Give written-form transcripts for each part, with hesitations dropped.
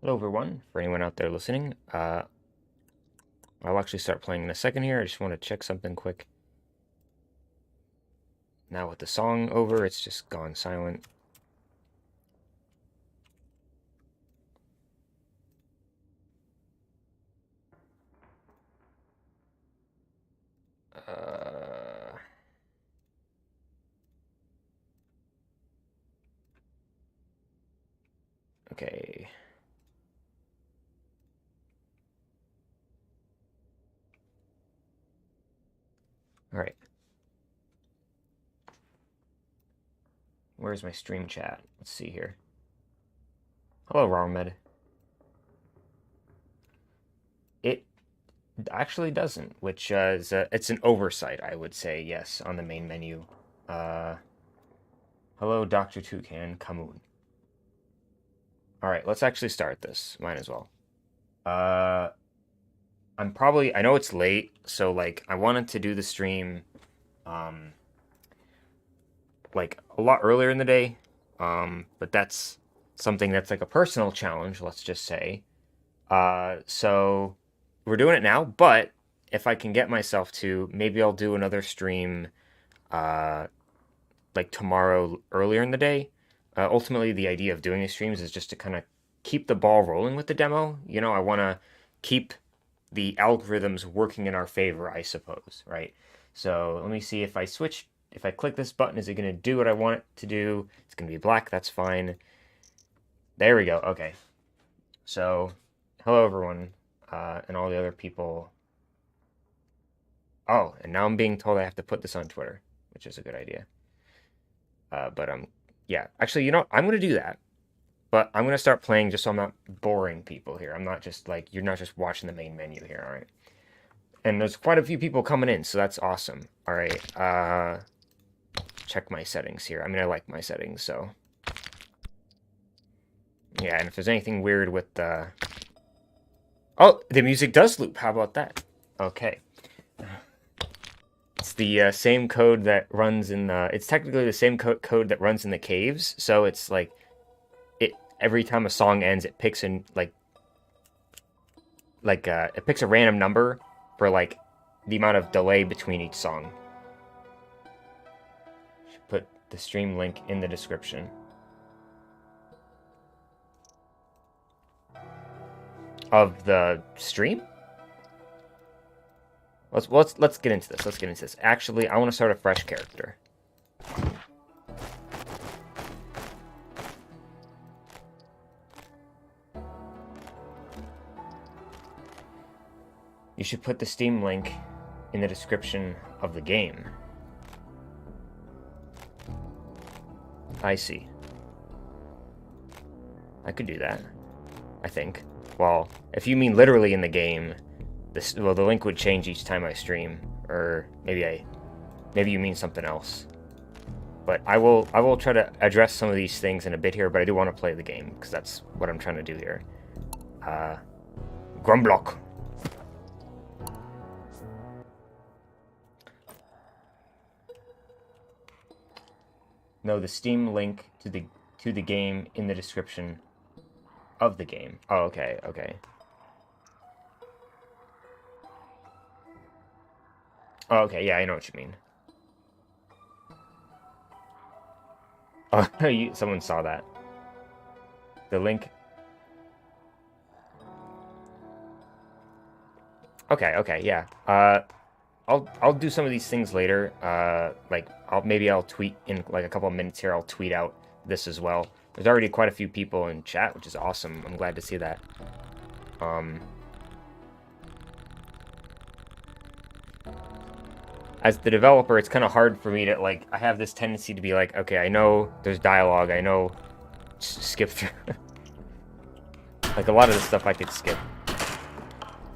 Hello everyone, for anyone out there listening. I'll actually start playing in a second here. I just want to check something quick. Now with the song over, it's just gone silent. Okay. All right. Where's my stream chat? Let's see here. Hello, Rawmed. It actually doesn't, which is it's an oversight, I would say. Yes, on the main menu. Hello, Dr. Toucan Kamoon. All right, let's actually start this. Might as well. I know it's late, so like I wanted to do the stream um like a lot earlier in the day. But that's something that's like a personal challenge, let's just say. So we're doing it now, but if I can get myself to, maybe I'll do another stream uh like tomorrow earlier in the day. Ultimately the idea of doing these streams is just to kind of keep the ball rolling with the demo. You know, I want to keep the algorithms working in our favor, I suppose, right? So let me see if I click this button, is it going to do what I want it to do? It's going to be black, that's fine. There we go, okay. So, hello everyone, and all the other people. Oh, and now I'm being told I have to put this on Twitter, which is a good idea. But yeah, actually, you know, I'm going to do that. But I'm going to start playing just so I'm not boring people here. I'm not just like, you're not just watching the main menu here, all right? And there's quite a few people coming in, so that's awesome. All right, check my settings here. I mean, I like my settings, so. Yeah, and if there's anything weird with the... Oh, the music does loop. How about that? Okay. It's the same code that runs in the... It's technically the same code that runs in the caves, so it's like... Every time a song ends, it picks it picks a random number for like the amount of delay between each song. Should put the stream link in the description of the stream. Let's get into this. Let's get into this. Actually, I want to start a fresh character. You should put the Steam link in the description of the game. I see. I could do that, I think. Well, if you mean literally in the game, the link would change each time I stream, or maybe you mean something else. But I will try to address some of these things in a bit here, but I do want to play the game, because that's what I'm trying to do here. Grumblock. No, the Steam link to the game in the description of the game. Oh, okay, okay. Oh, okay, yeah, I know what you mean. Oh, someone saw that. The link. Okay, okay, yeah. I'll do some of these things later. Like maybe I'll tweet in like a couple of minutes here. I'll tweet out this as well. There's already quite a few people in chat, which is awesome. I'm glad to see that. As the developer, it's kind of hard for me to like. I have this tendency to be like, okay, I know there's dialogue. I know skip through. Like a lot of the stuff I could skip.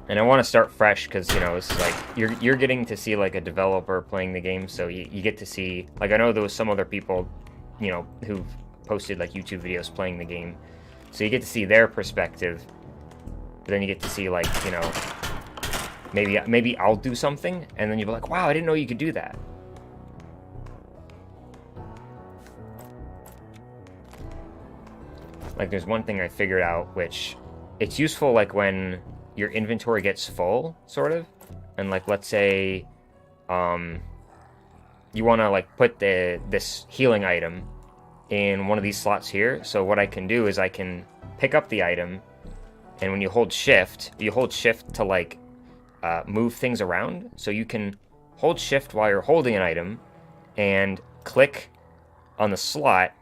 And I want to start fresh because, you know, it's like you're getting to see like a developer playing the game, so you get to see, like, I know there was some other people, you know, who've posted like YouTube videos playing the game, so you get to see their perspective, but then you get to see like, you know, maybe I'll do something and then you'll be like, wow, I didn't know you could do that. Like there's one thing I figured out, which it's useful like when your inventory gets full, sort of, and like let's say you want to like put this healing item in one of these slots here. So what I can do is I can pick up the item, and when you hold shift to like move things around. So you can hold shift while you're holding an item and click on the slot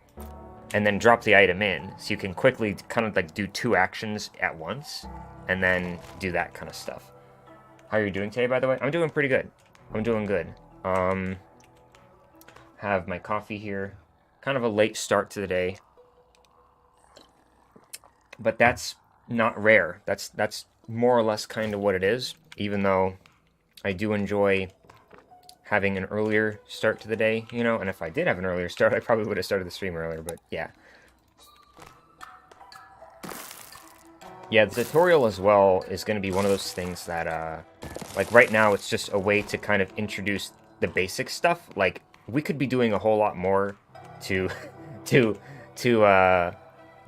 and then drop the item in. So you can quickly kind of like do 2 actions at once and then do that kind of stuff. How are you doing today, by the way? I'm doing pretty good. I'm doing good. Have my coffee here. Kind of a late start to the day. But that's not rare. That's more or less kind of what it is, even though I do enjoy having an earlier start to the day, you know, and if I did have an earlier start, I probably would have started the stream earlier, but yeah. Yeah, the tutorial as well is going to be one of those things that, like right now, it's just a way to kind of introduce the basic stuff. Like, we could be doing a whole lot more to,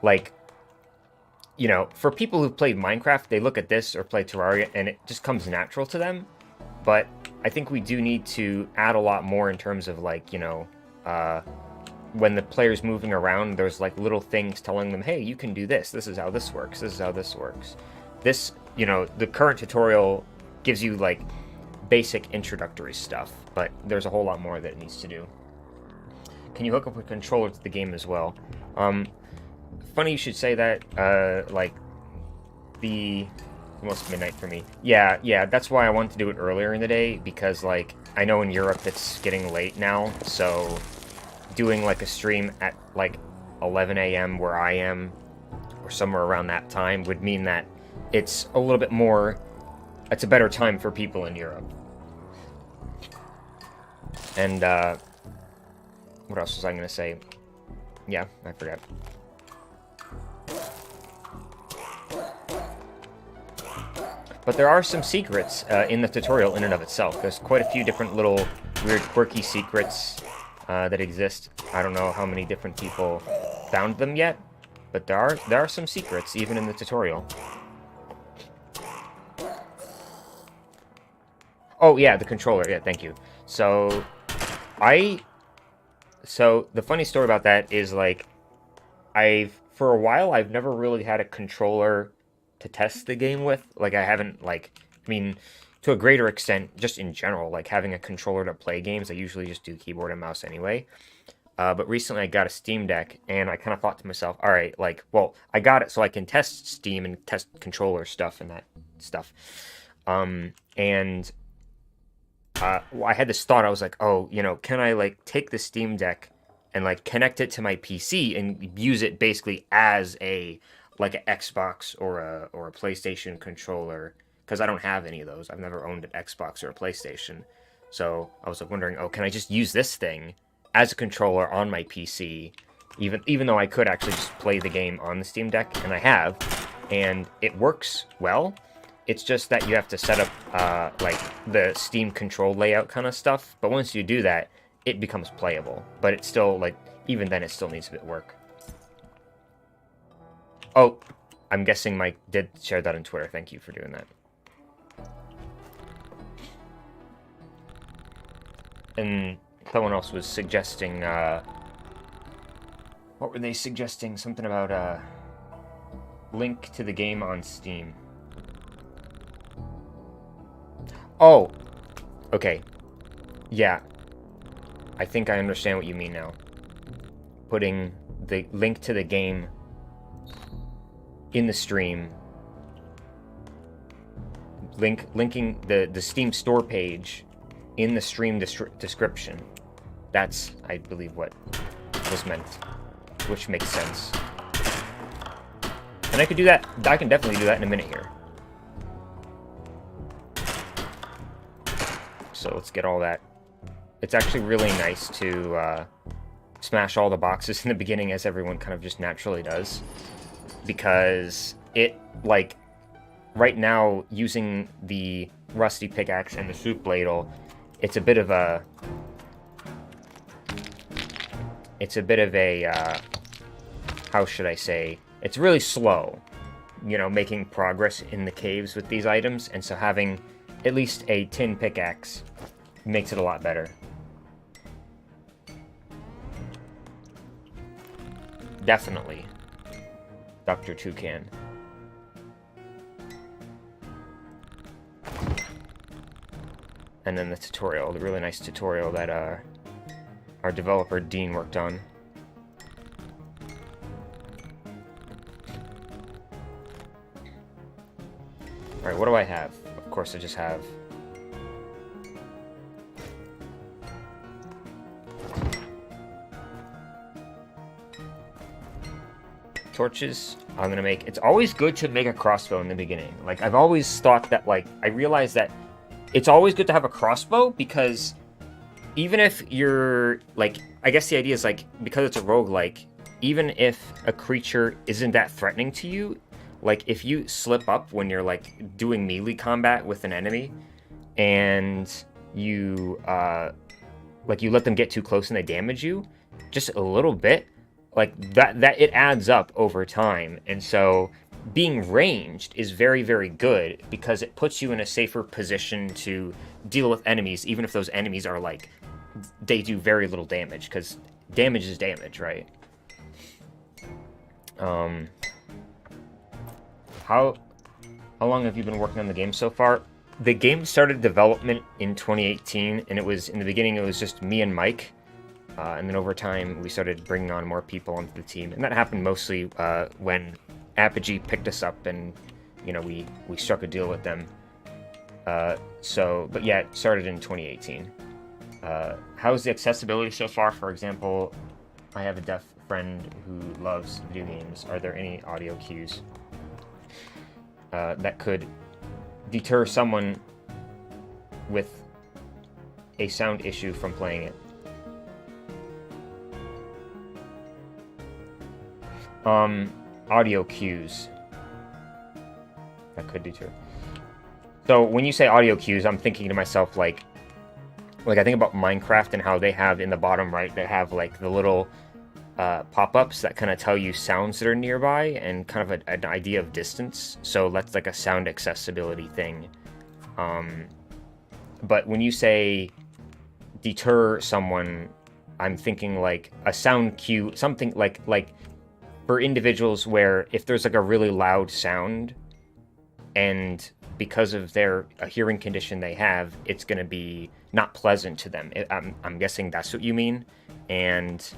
like, you know, for people who've played Minecraft, they look at this or play Terraria, and it just comes natural to them. But I think we do need to add a lot more in terms of, like, you know, when the player's moving around, there's, like, little things telling them, hey, you can do this. This is how this works. This is how this works. This, you know, the current tutorial gives you, like, basic introductory stuff, but there's a whole lot more that it needs to do. Can you hook up a controller to the game as well? Funny you should say that, like, almost midnight for me. Yeah, that's why I wanted to do it earlier in the day, because, like, I know in Europe it's getting late now, so doing, like, a stream at, like, 11 a.m. where I am, or somewhere around that time, would mean that it's a little bit more, it's a better time for people in Europe. And, what else was I going to say? Yeah, I forgot. But there are some secrets in the tutorial in and of itself. There's quite a few different little weird quirky secrets that exist. I don't know how many different people found them yet, but there are some secrets even in the tutorial. Oh yeah, the controller. Yeah, thank you. So the funny story about that is, like, for a while I've never really had a controller to test the game with. Like, I haven't, like, I mean, to a greater extent, just in general, like, having a controller to play games, I usually just do keyboard and mouse anyway. But recently I got a Steam Deck, and I kind of thought to myself, all right, like, well, I got it so I can test Steam and test controller stuff and that stuff. Well, I had this thought. I was like, oh, you know, can I, like, take the Steam Deck and, like, connect it to my PC and use it basically as a, like, an Xbox or a PlayStation controller, because I don't have any of those. I've never owned an Xbox or a PlayStation. So I was, like, wondering, oh, can I just use this thing as a controller on my PC, even though I could actually just play the game on the Steam Deck, and I have, and it works well. It's just that you have to set up, like, the Steam control layout kind of stuff. But once you do that, it becomes playable. But it's still, like, even then it still needs a bit of work. Oh, I'm guessing Mike did share that on Twitter. Thank you for doing that. And someone else was suggesting, what were they suggesting? Something about, link to the game on Steam. Oh, okay. Yeah. I think I understand what you mean now. Putting the link to the game in the stream. Linking the Steam store page in the stream description. That's, I believe, what was meant. Which makes sense. And I could do that. I can definitely do that in a minute here. So let's get all that. It's actually really nice to smash all the boxes in the beginning, as everyone kind of just naturally does. Because it, like, right now, using the rusty pickaxe and the soup ladle, it's a bit of a... how should I say? It's really slow. you know, making progress in the caves with these items, and so having at least a tin pickaxe makes it a lot better. Definitely. Dr. Toucan. And then the tutorial, the really nice tutorial that our developer Dean worked on. Alright, what do I have? Of course I just have... torches. I'm gonna make... It's always good to make a crossbow in the beginning. Like, I've always thought that, like, I realized that it's always good to have a crossbow because even if you're, like, I guess the idea is, like, because it's a roguelike, even if a creature isn't that threatening to you, like, if you slip up when you're, like, doing melee combat with an enemy and you, like, you let them get too close and they damage you just a little bit, like, that it adds up over time. And so being ranged is very, very good because it puts you in a safer position to deal with enemies, even if those enemies are, like, they do very little damage, because damage is damage, right? How long have you been working on the game so far? The game started development in 2018, and it was, in the beginning, it was just me and Mike. And then over time, we started bringing on more people onto the team. And that happened mostly when Apogee picked us up and, you know, we struck a deal with them. But yeah, it started in 2018. How's the accessibility so far? For example, I have a deaf friend who loves video games. Are there any audio cues that could deter someone with a sound issue from playing it? Audio cues that could deter. So when you say audio cues, I'm thinking to myself, like I think about Minecraft and how they have in the bottom right, they have like the little pop-ups that kind of tell you sounds that are nearby and kind of an idea of distance. So that's like a sound accessibility thing. But when you say deter someone, I'm thinking like a sound cue, something like for individuals where if there's like a really loud sound and because of a hearing condition they have, it's going to be not pleasant to them. I'm guessing that's what you mean. And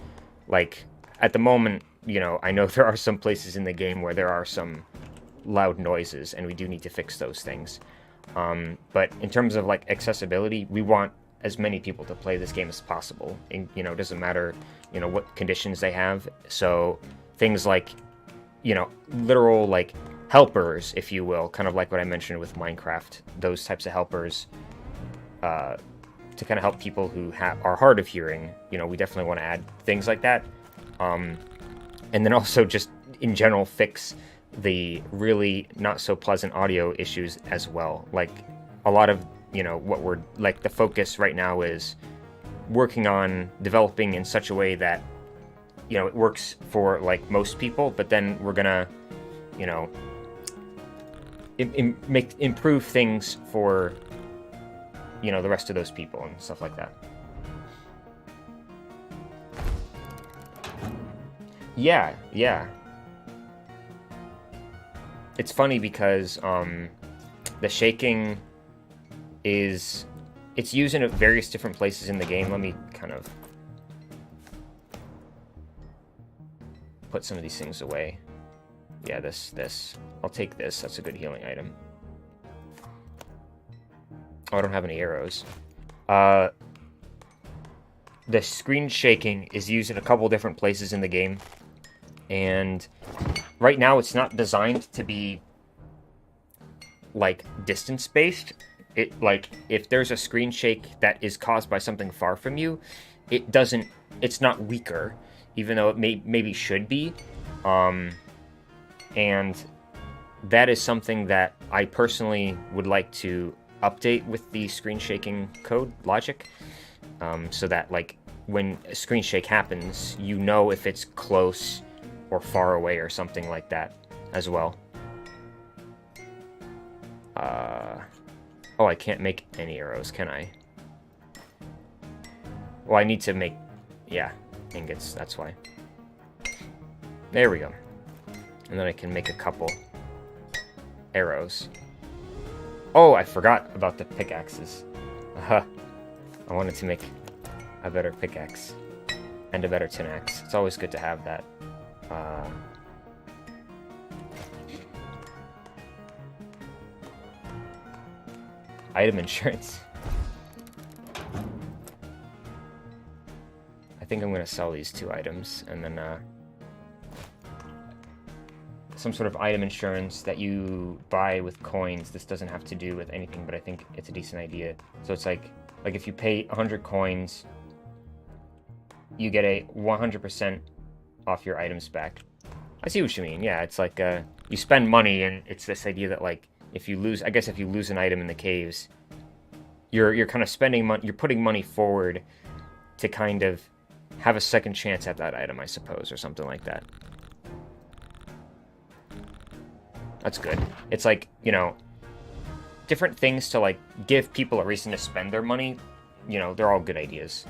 like at the moment, you know, I know there are some places in the game where there are some loud noises and we do need to fix those things. But in terms of like accessibility, we want as many people to play this game as possible. And, you know, it doesn't matter, you know, what conditions they have. So things like, you know, literal like helpers, if you will, kind of like what I mentioned with Minecraft, those types of helpers to kind of help people who are hard of hearing. You know, we definitely want to add things like that. And then also just in general fix the really not so pleasant audio issues as well. Like a lot of, you know, what we're like the focus right now is working on developing in such a way that, you know, it works for like most people, but then we're gonna, you know, improve things for, you know, the rest of those people and stuff like that. Yeah. It's funny because the shaking it's used in various different places in the game. Let me kind of put some of these things away. Yeah, this. I'll take this. That's a good healing item. Oh, I don't have any arrows. The screen shaking is used in a couple different places in the game. And right now it's not designed to be like distance-based. It like if there's a screen shake that is caused by something far from you, it's not weaker, even though it maybe should be. And that is something that I personally would like to update with the screen shaking code logic, so that like when a screen shake happens, you know if it's close or far away or something like that as well. Oh, I can't make any arrows, can I? Well, I need to make, yeah, ingots, that's why. There we go. And then I can make a couple arrows. Oh, I forgot about the pickaxes. I wanted to make a better pickaxe and a better tin axe. It's always good to have that. Item insurance. I think I'm going to sell these 2 items, and then some sort of item insurance that you buy with coins. This doesn't have to do with anything, but I think it's a decent idea. So it's like if you pay 100 coins, you get a 100% off your items back. I see what you mean. Yeah, it's like you spend money, and it's this idea that like if you lose, I guess if you lose an item in the caves, you're kind of spending money, you're putting money forward to kind of have a second chance at that item, I suppose, or something like that. That's good. It's like, you know, different things to like give people a reason to spend their money. You know, they're all good ideas.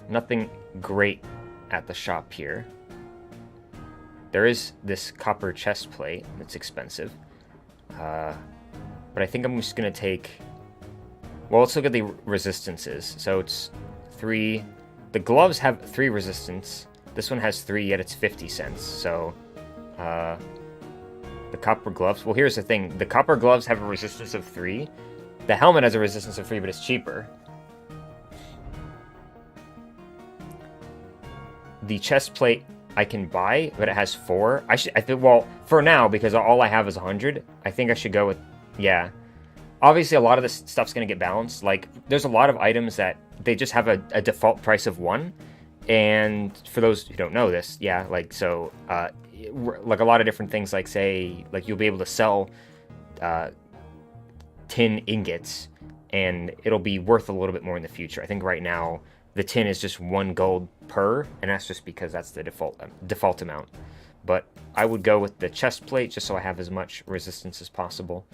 Nothing great at the shop here. There is this copper chest plate that's expensive. But I think I'm just gonna take... Well, let's look at the resistances. So it's 3... The gloves have 3 resistance. This one has 3, yet it's 50 cents. So, the copper gloves... Well, here's the thing. The copper gloves have a resistance of 3. The helmet has a resistance of 3, but it's cheaper. The chest plate I can buy, but it has 4. I think, well, for now, because all I have is 100, I think I should go with, yeah. Obviously, a lot of this stuff's going to get balanced. Like, there's a lot of items that they just have a default price of 1. And for those who don't know this, yeah, like, so, like a lot of different things, like, say, like, you'll be able to sell tin ingots, and it'll be worth a little bit more in the future. I think right now, the tin is just 1 gold per, and that's just because that's the default amount. But I would go with the chest plate just so I have as much resistance as possible.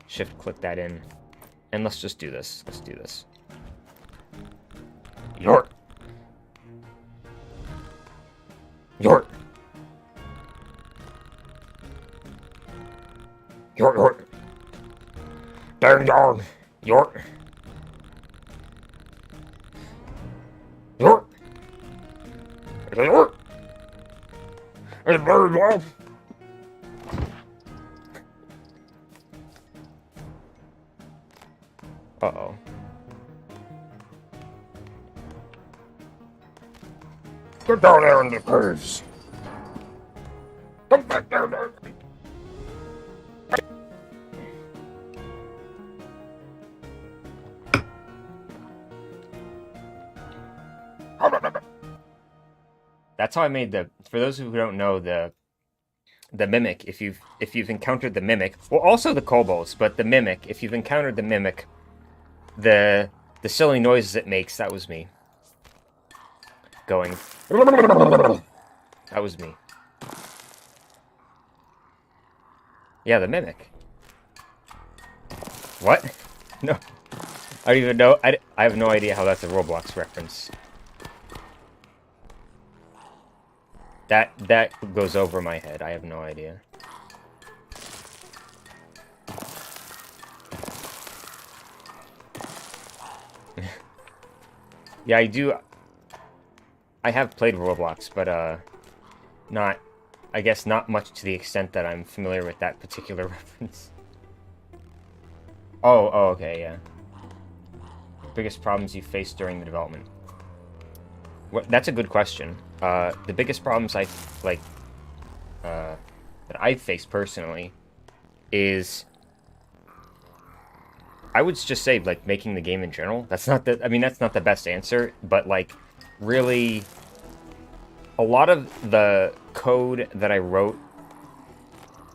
Shift click that in, and let's just do this. Let's do this. Yort. Yort. Yort, yort. Dang dog. Yort. Yort. Yort. It's very long. Uh-oh. Get down there in the caves. Come back down there. That's how I made the... For those who don't know, the mimic, if you've encountered the mimic, well, also the kobolds, but the mimic, if you've encountered the mimic, the silly noises it makes, that was me. Going. That was me. Yeah, the mimic. What? No. I don't even know. I have no idea how that's a Roblox reference. That goes over my head. I have no idea. Yeah, I do. I have played Roblox, but not, I guess not much to the extent that I'm familiar with that particular reference. Oh, okay, yeah. Biggest problems you faced during the development? What, that's a good question. The biggest problems that I've faced personally is, I would just say, like, making the game in general. That's not the, I mean, that's not the best answer, but, like, really, a lot of the code that I wrote,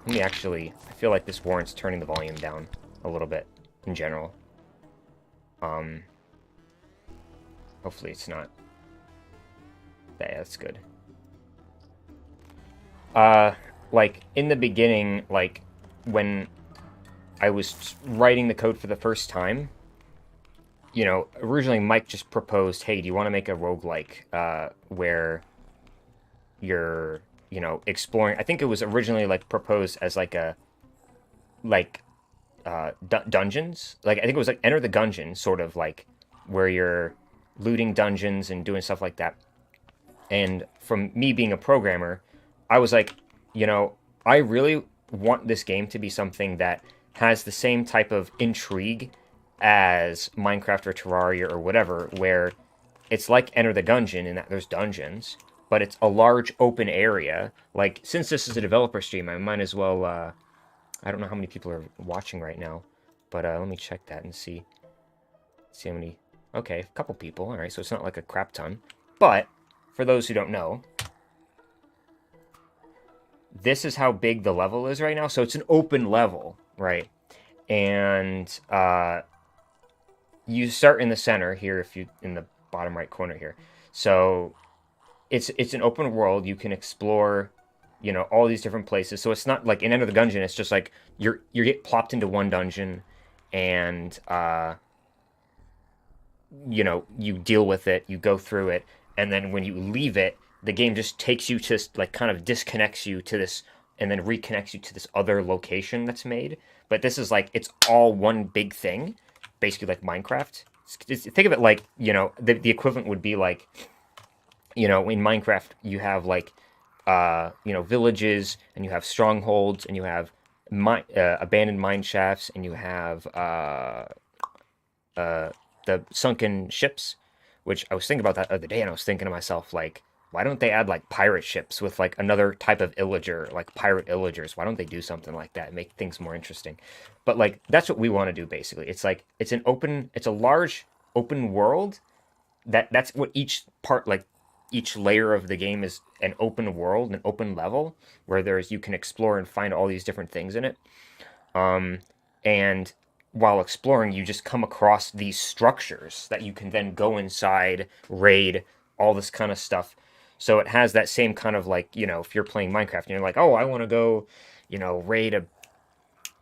let me actually, I feel like this warrants turning the volume down a little bit in general. Um, hopefully it's not. Yeah, that's good. Uh, like in the beginning, like when I was writing the code for the first time, originally Mike just proposed, hey, do you want to make a roguelike where you're, exploring? I think it was originally like proposed as like a like dungeons. Like I think it was like Enter the Gungeon, sort of like where you're looting dungeons and doing stuff like that. And from me being a programmer, I was like, I really want this game to be something that has the same type of intrigue as Minecraft or Terraria or whatever, where it's like Enter the Gungeon in that there's dungeons, but it's a large open area. Like, since this is a developer stream, I might as well. I don't know how many people are watching right now, but let me check that and see how many. Okay, a couple people. All right, so it's not like a crap ton. But for those who don't know, this is how big the level is right now. So it's an open level, right? And you start in the center here, if you in the bottom right corner here. So it's an open world. You can explore, all these different places. So it's not like in Enter the Gungeon. It's just like you get plopped into one dungeon, and you deal with it. You go through it, and then when you leave it, the game just takes you to like kind of disconnects you to this, and then reconnects you to this other location that's made. But this is like it's all one big thing, basically like Minecraft. Think of it like the equivalent would be like in Minecraft, you have like, villages, and you have strongholds, and you have abandoned mine shafts, and you have the sunken ships, which I was thinking about that the other day, and I was thinking to myself, like, why don't they add like pirate ships with like another type of illager, like pirate illagers? Why don't they do something like that and make things more interesting? But like that's what we want to do basically. It's like it's a large open world that's what each part like each layer of the game is an open world, an open level where you can explore and find all these different things in it. And while exploring, you just come across these structures that you can then go inside, raid, all this kind of stuff. So it has that same kind of like, if you're playing Minecraft and you're like, oh, I want to go, raid a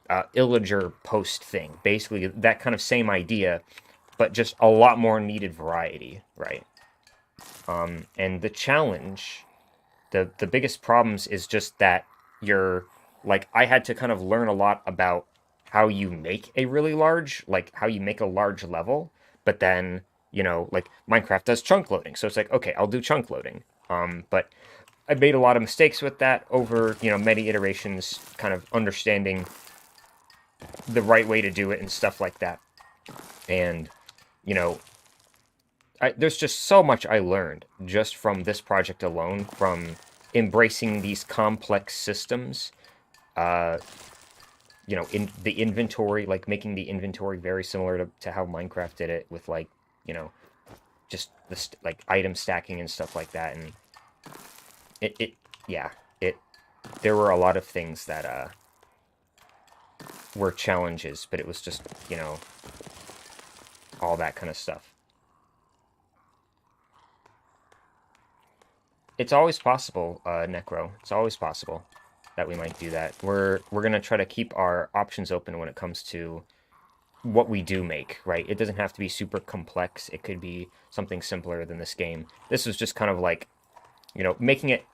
illager post thing. Basically, that kind of same idea, but just a lot more needed variety, right? And the challenge, the biggest problems is just that you're like I had to kind of learn a lot about how you make a really large, like how you make a large level, but then like Minecraft does chunk loading, so it's like okay, I'll do chunk loading. But I made a lot of mistakes with that over many iterations, kind of understanding the right way to do it and stuff like that. And you know there's just so much I learned just from this project alone, from embracing these complex systems. Uh, in the inventory, like making the inventory very similar to how Minecraft did it, with like, you know, just this like item stacking and stuff like that. And yeah, it, there were a lot of things that were challenges, but it was just, all that kind of stuff. It's always possible, Necro. It's always possible that we might do that. We're gonna try to keep our options open when it comes to what we do make, right? It doesn't have to be super complex. It could be something simpler than this game. This was just kind of like, making it,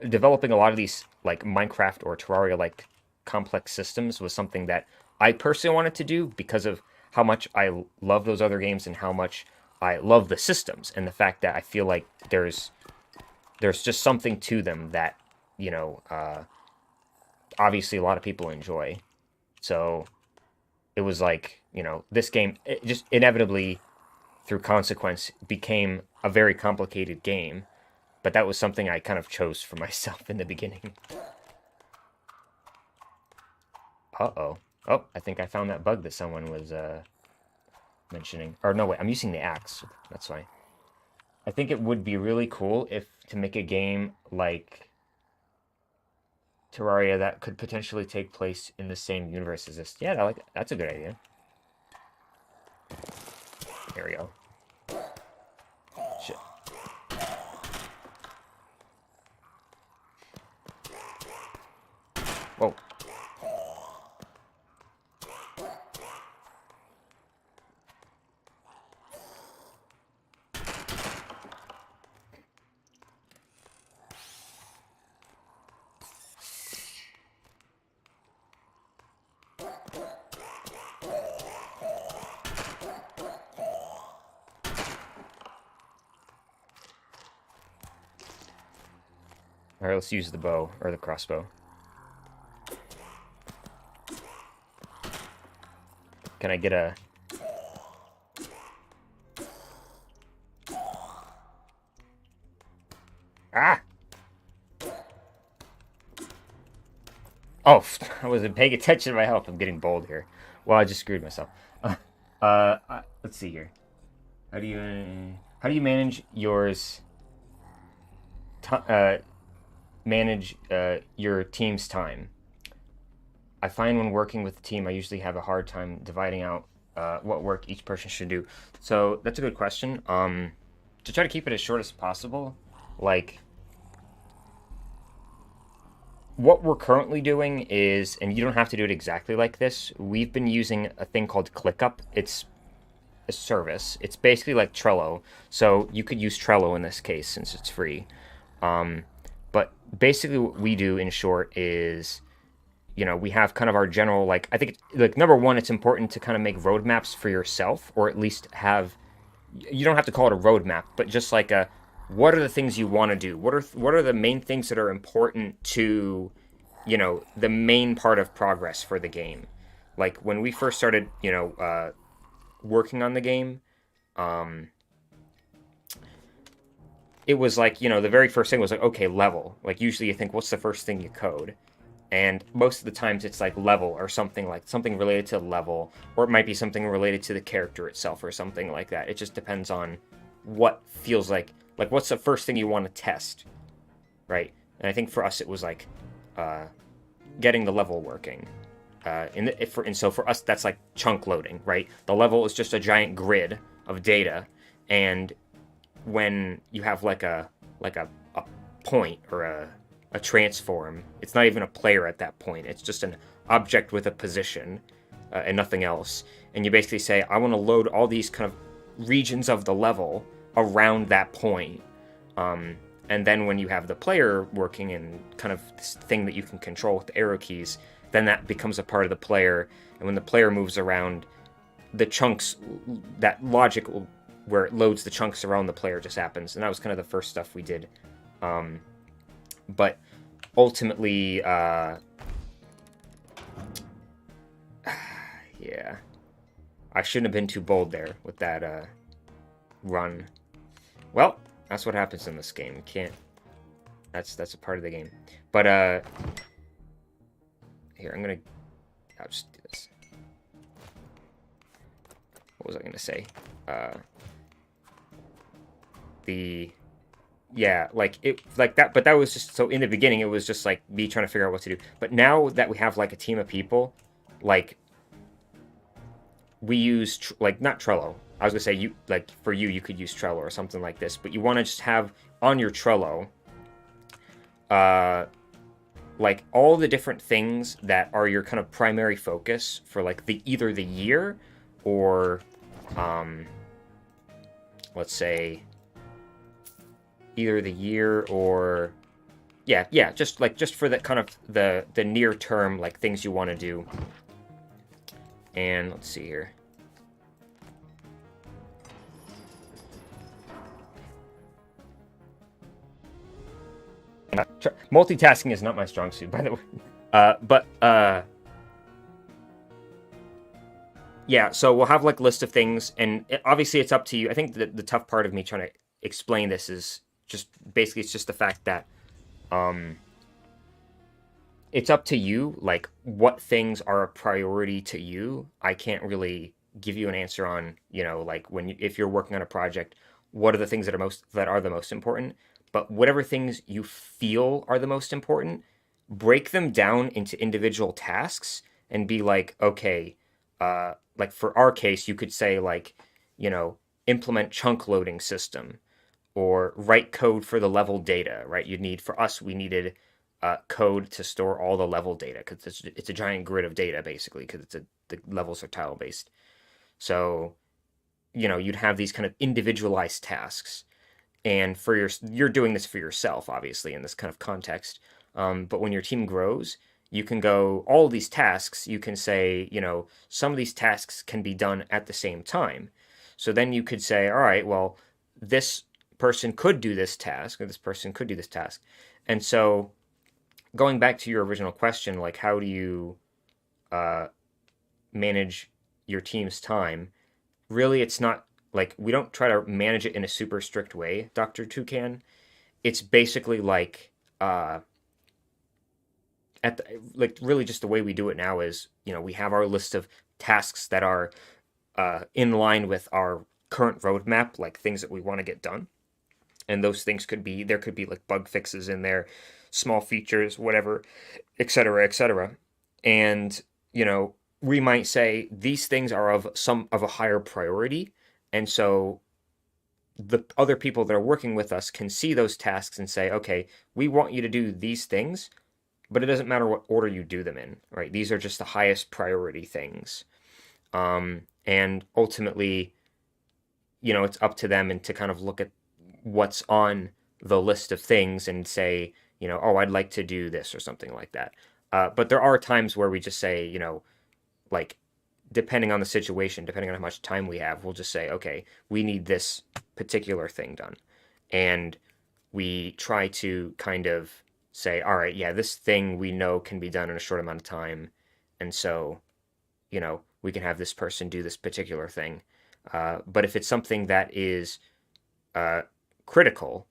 developing a lot of these like Minecraft or Terraria like complex systems was something that I personally wanted to do because of how much I love those other games and how much I love the systems and the fact that I feel like there's just something to them that you know obviously a lot of people enjoy. So it was like this game it just inevitably through consequence became a very complicated game, but that was something I kind of chose for myself in the beginning. Uh-oh. Oh, I think I found that bug that someone was mentioning. Or no, wait, I'm using the axe. That's fine. I think it would be really cool if to make a game like Terraria that could potentially take place in the same universe as this. Yeah, that's a good idea. There we go. Shit. Whoa. All right, let's use the bow or the crossbow. Can I get a... Ah! Oh, I wasn't paying attention to my health. I'm getting bold here. Well, I just screwed myself. Let's see here. How do you manage yours? Manage your team's time. I find when working with the team, I usually have a hard time dividing out what work each person should do. So that's a good question. To try to keep it as short as possible, like what we're currently doing is, and you don't have to do it exactly like this, we've been using a thing called ClickUp. It's a service. It's basically like Trello. So you could use Trello in this case since it's free. But basically what we do in short is, we have kind of our general, like, I think, like, number one, it's important to kind of make roadmaps for yourself, or at least have, you don't have to call it a roadmap, but just like what are the things you want to do? What are the main things that are important to, the main part of progress for the game? Like, when we first started, working on the game, it was like, the very first thing was like, okay, level. Like, usually you think, what's the first thing you code? And most of the times it's like level or something related to level, or it might be something related to the character itself or something like that. It just depends on what feels like what's the first thing you want to test, right? And I think for us it was like getting the level working. So for us that's like chunk loading, right? The level is just a giant grid of data, and when you have like a point or a transform, it's not even a player at that point. It's just an object with a position and nothing else. And you basically say, I want to load all these kind of regions of the level around that point. And then when you have the player working in kind of this thing that you can control with the arrow keys, then that becomes a part of the player. And when the player moves around, the chunks, that logic where it loads the chunks around the player just happens. And that was kind of the first stuff we did. But ultimately, yeah, I shouldn't have been too bold there with that run. Well, that's what happens in this game. You can't. That's a part of the game. But here I'll just do this. What was I gonna say? Yeah, like that, but that was just, so in the beginning it was just like me trying to figure out what to do. But now that we have like a team of people, like we use like, not Trello. I was gonna say, you could use Trello or something like this, but you want to just have on your Trello like all the different things that are your kind of primary focus for like either the year or let's say either the year or just for that kind of the near term, like things you want to do. And let's see here. Multitasking is not my strong suit, by the way. Yeah, so we'll have like a list of things, and obviously it's up to you. I think the tough part of me trying to explain this is just basically it's just the fact that it's up to you, like what things are a priority to you. I can't really give you an answer on, like if you're working on a project, what are the things that are the most important. But whatever things you feel are the most important, break them down into individual tasks and be like, okay, like for our case, you could say like, implement chunk loading system or write code for the level data, right? For us, we needed code to store all the level data because it's a giant grid of data basically because the levels are tile based. So, you'd have these kind of individualized tasks. And you're doing this for yourself, obviously, in this kind of context. But when your team grows, you can go all these tasks. You can say, some of these tasks can be done at the same time. So then you could say, all right, well, this person could do this task, or this person could do this task. And so, going back to your original question, like how do you uh, manage your team's time? Really, it's not like we don't try to manage it in a super strict way, Dr. Toucan. It's basically like like really just the way we do it now is, we have our list of tasks that are in line with our current roadmap, like things that we want to get done. And those things there could be like bug fixes in there, small features, whatever, et cetera, et cetera. And, we might say these things are of a higher priority. And so the other people that are working with us can see those tasks and say, okay, we want you to do these things, but it doesn't matter what order you do them in, right? These are just the highest priority things. And ultimately, it's up to them and to kind of look at what's on the list of things and say, oh, I'd like to do this or something like that. But there are times where we just say, like, depending on the situation, depending on how much time we have, we'll just say, okay, we need this particular thing done. And we try to kind of say, all right, yeah, this thing we know can be done in a short amount of time. And so, we can have this person do this particular thing. But if it's something that is critical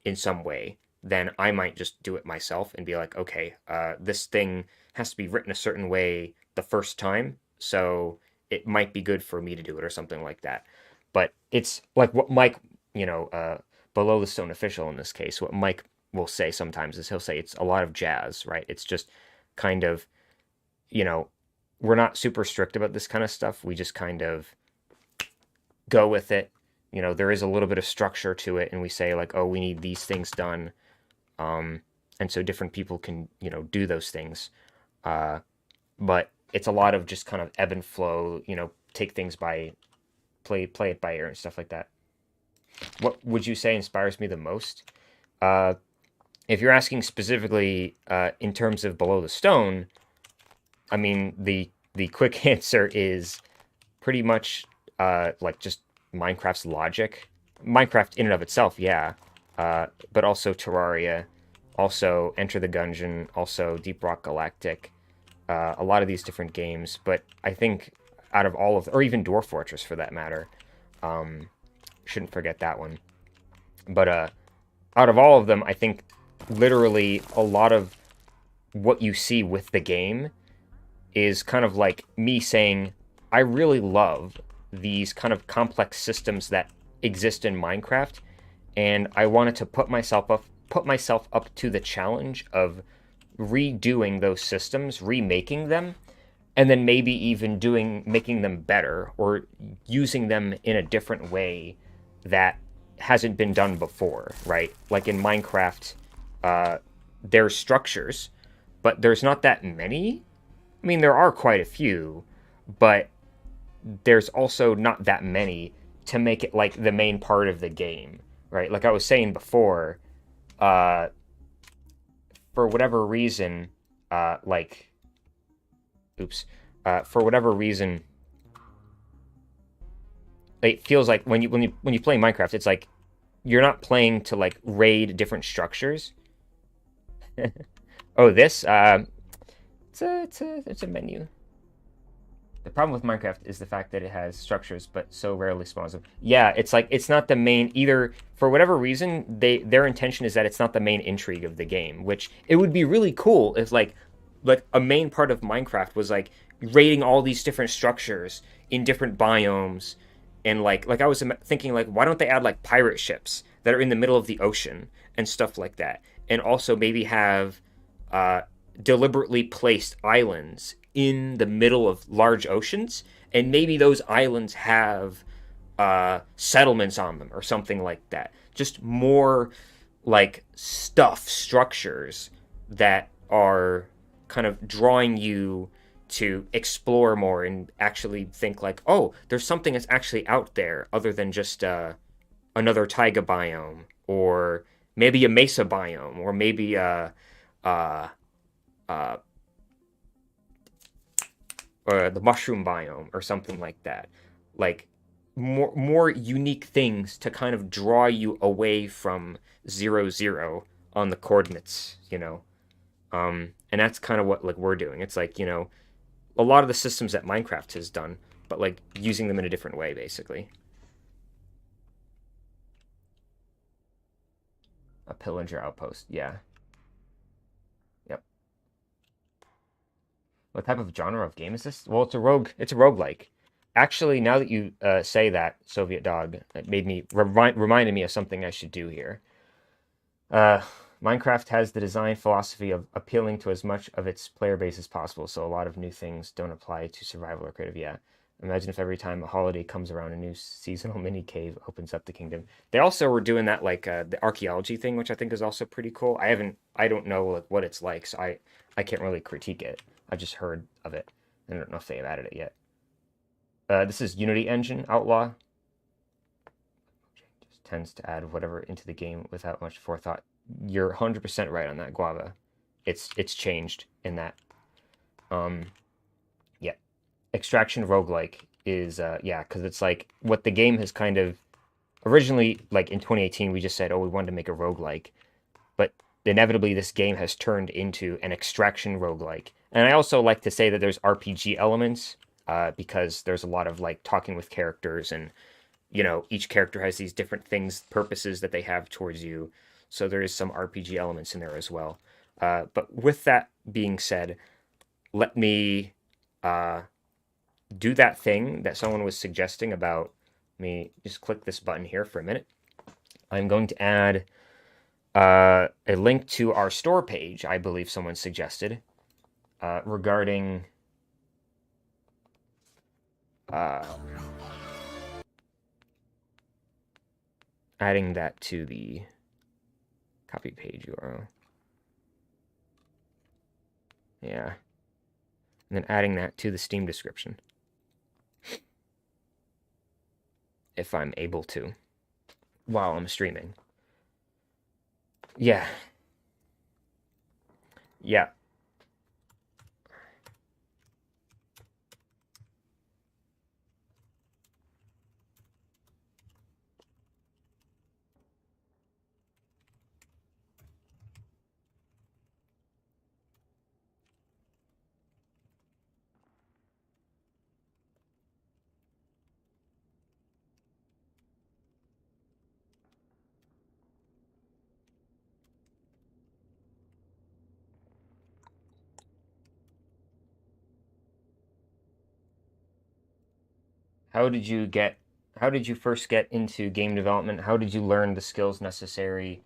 in some way, then I might just do it myself and be like, okay, this thing has to be written a certain way the first time, so it might be good for me to do it or something like that. But it's like what Mike, below the stone official in this case, what Mike will say sometimes is he'll say it's a lot of jazz, right? It's just kind of, we're not super strict about this kind of stuff. We just kind of go with it. There is a little bit of structure to it, and we say like, oh, we need these things done. And so different people can, do those things. But it's a lot of just kind of ebb and flow, take things play it by ear and stuff like that. What would you say inspires me the most? If you're asking specifically in terms of Below the Stone, I mean, the quick answer is pretty much like just Minecraft's logic. Minecraft in and of itself, yeah. But also Terraria, also Enter the Gungeon, also Deep Rock Galactic, a lot of these different games. But I think out of all of, or even Dwarf Fortress for that matter, shouldn't forget that one. But out of all of them, I think literally a lot of what you see with the game is kind of like me saying, I really love these kind of complex systems that exist in Minecraft, and I wanted to put myself up to the challenge of redoing those systems, remaking them, and then maybe even making them better or using them in a different way that hasn't been done before, right? Like in Minecraft, there's structures, but there's not that many. I mean, there are quite a few, but there's also not that many to make it like the main part of the game, right? Like I was saying before, for whatever reason, for whatever reason, it feels like when you play Minecraft, it's like you're not playing to like raid different structures. Oh, this it's a menu. The problem with Minecraft is the fact that it has structures, but so rarely spawns them. Yeah, it's like it's not the main either. For whatever reason, their intention is that it's not the main intrigue of the game. Which it would be really cool if like a main part of Minecraft was like raiding all these different structures in different biomes, and like I was thinking like why don't they add like pirate ships that are in the middle of the ocean and stuff like that, and also maybe have deliberately placed islands in the middle of large oceans, and maybe those islands have settlements on them or something like that. Just more like structures that are kind of drawing you to explore more and actually think like, oh, there's something that's actually out there other than just another taiga biome, or maybe a mesa biome, or maybe uh, uh, the mushroom biome or something like that. Like more unique things to kind of draw you away from 0 0 on the coordinates, you know. And that's kind of what like we're doing. It's like, you know, a lot of the systems that Minecraft has done, but like using them in a different way, basically. A pillager outpost, yeah. Yep. What type of genre of game is this? Well, it's a rogue. It's a roguelike. Actually, now that you say that, Soviet Dog, it made me reminded me of something I should do here. Uh, Minecraft has the design philosophy of appealing to as much of its player base as possible, so a lot of new things don't apply to survival or creative. Yeah. Imagine if every time a holiday comes around, a new seasonal mini cave opens up the kingdom. They also were doing that like the archaeology thing, which I think is also pretty cool. I don't know like what it's like, so I can't really critique it. I just heard of it. I don't know if they've added it yet. This is Unity Engine Outlaw. Just tends to add whatever into the game without much forethought. You're 100% right on that, Guava. It's changed in that. Um, yeah. Extraction roguelike is yeah, because it's like what the game has kind of originally, like in 2018 we just said, oh, we wanted to make a roguelike, but inevitably this game has turned into an extraction roguelike. And I also like to say that there's RPG elements, because there's a lot of like talking with characters, and you know, each character has these different things, purposes that they have towards you. So there is some RPG elements in there as well. But with that being said, let me uh, do that thing that someone was suggesting about. Let me just click this button here for a minute. I'm going to add a link to our store page, I believe someone suggested, regarding uh, adding that to the copy page URL. Yeah. And then adding that to the Steam description, if I'm able to, while I'm streaming. Yeah. Yeah. How did you get how did you first get into game development? How did you learn the skills necessary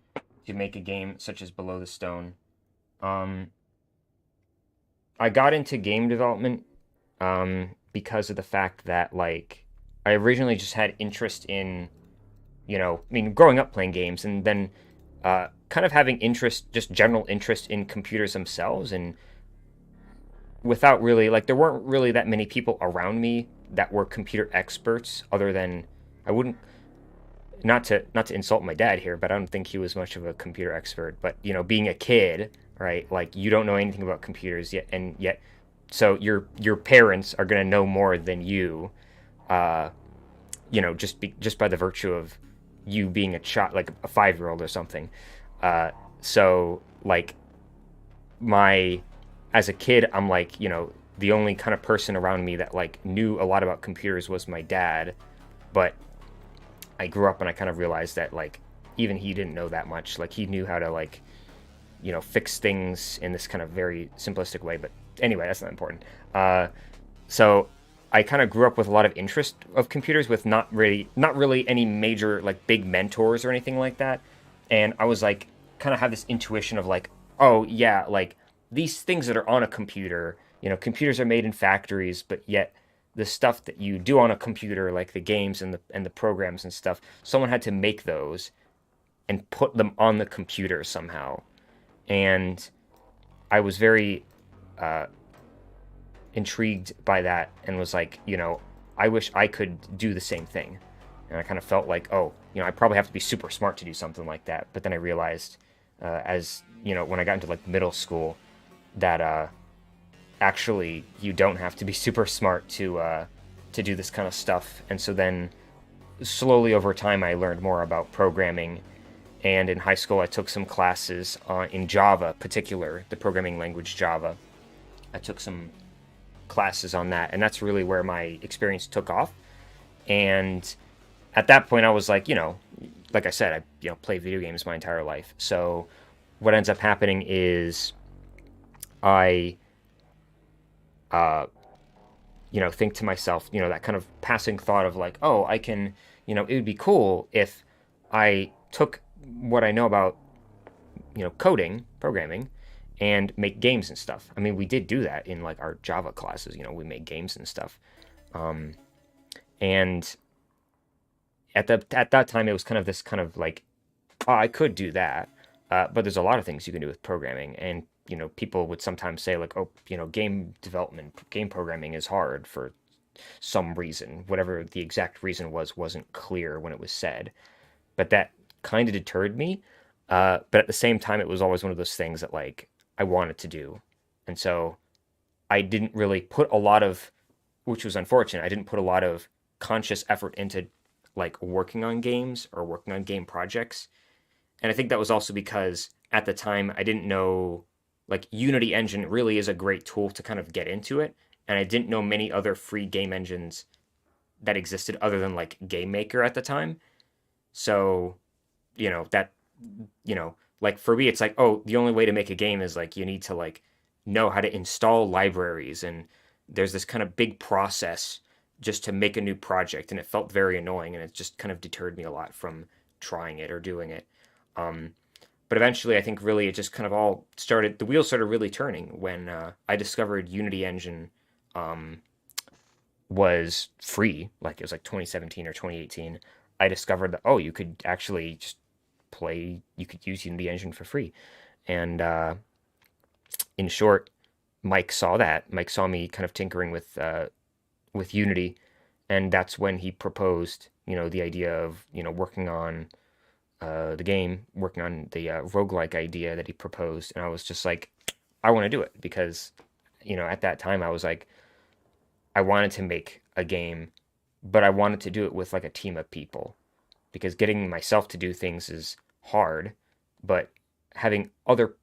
to make a game such as Below the Stone? Um, I got into game development because of the fact that like I originally just had interest in, you know, I mean, growing up playing games, and then kind of having interest, just general interest in computers themselves, and without really like there weren't really that many people around me that were computer experts other than I wouldn't not to insult my dad here, but I don't think he was much of a computer expert. But you know, being a kid, right? Like you don't know anything about computers yet, and yet, so your parents are gonna know more than you, uh, you know, just by the virtue of you being a child, like a 5 year old or something. So like my as a kid, I'm like, you know, the only kind of person around me that like knew a lot about computers was my dad, but I grew up and I kind of realized that like even he didn't know that much. Like he knew how to like, you know, fix things in this kind of very simplistic way. But anyway, that's not important. So I kind of grew up with a lot of interest of computers with not really any major like big mentors or anything like that. And I was like kind of have this intuition of like, oh yeah, like these things that are on a computer, you know, computers are made in factories, but yet the stuff that you do on a computer, like the games and the programs and stuff, someone had to make those and put them on the computer somehow. And I was very uh, intrigued by that and was like, I wish I could do the same thing. And I kind of felt like, oh, I probably have to be super smart to do something like that. But then I realized, as when I got into like middle school, that actually you don't have to be super smart to do this kind of stuff. And so then slowly over time, I learned more about programming. And in high school, I took some classes in Java, particular the programming language Java. I took some classes on that, and that's really where my experience took off. And at that point, I was like, like I said, I play video games my entire life. So what ends up happening is I, think to myself, that kind of passing thought of like, oh, I can, it would be cool if I took what I know about, coding, programming, and make games and stuff. I mean, we did do that in like our Java classes. We made games and stuff. Um, and at that time, it was kind of this kind of like, oh, I could do that. But there's a lot of things you can do with programming, and people would sometimes say like, oh, game development, game programming is hard for some reason. Whatever the exact reason was, wasn't clear when it was said. But that kind of deterred me. But at the same time, it was always one of those things that like I wanted to do, and so I didn't really put a lot of, which was unfortunate. I didn't put a lot of conscious effort into like working on games or working on game projects. And I think that was also because at the time I didn't know like Unity Engine really is a great tool to kind of get into it. And I didn't know many other free game engines that existed other than like Game Maker at the time. So, that, like for me, it's like, oh, the only way to make a game is like you need to like know how to install libraries. And there's this kind of big process just to make a new project. And it felt very annoying. And it just kind of deterred me a lot from trying it or doing it. Um, but eventually, I think really it just kind of all started, the wheels started really turning when I discovered Unity Engine um, was free. Like it was like 2017 or 2018. I discovered that, oh, you could actually just you could use Unity Engine for free. And in short, Mike saw that. Mike saw me kind of tinkering with Unity, and that's when he proposed, the idea of, working on the game, working on the roguelike idea that he proposed. And I was just like, I want to do it because, at that time I was like, I wanted to make a game, but I wanted to do it with like a team of people because getting myself to do things is hard, but having other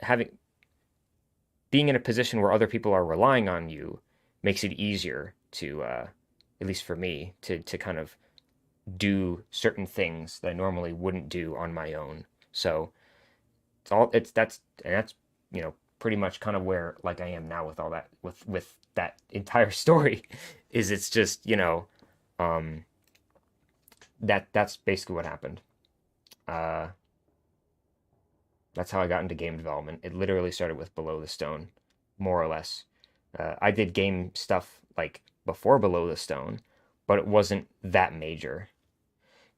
having being in a position where other people are relying on you makes it easier to at least for me to kind of do certain things that I normally wouldn't do on my own. So that's pretty much kind of where like I am now with all that with that entire story is it's just um that's basically what happened. Uh that's how I got into game development. It literally started with Below the Stone, more or less. I did game stuff like before Below the Stone, but it wasn't that major.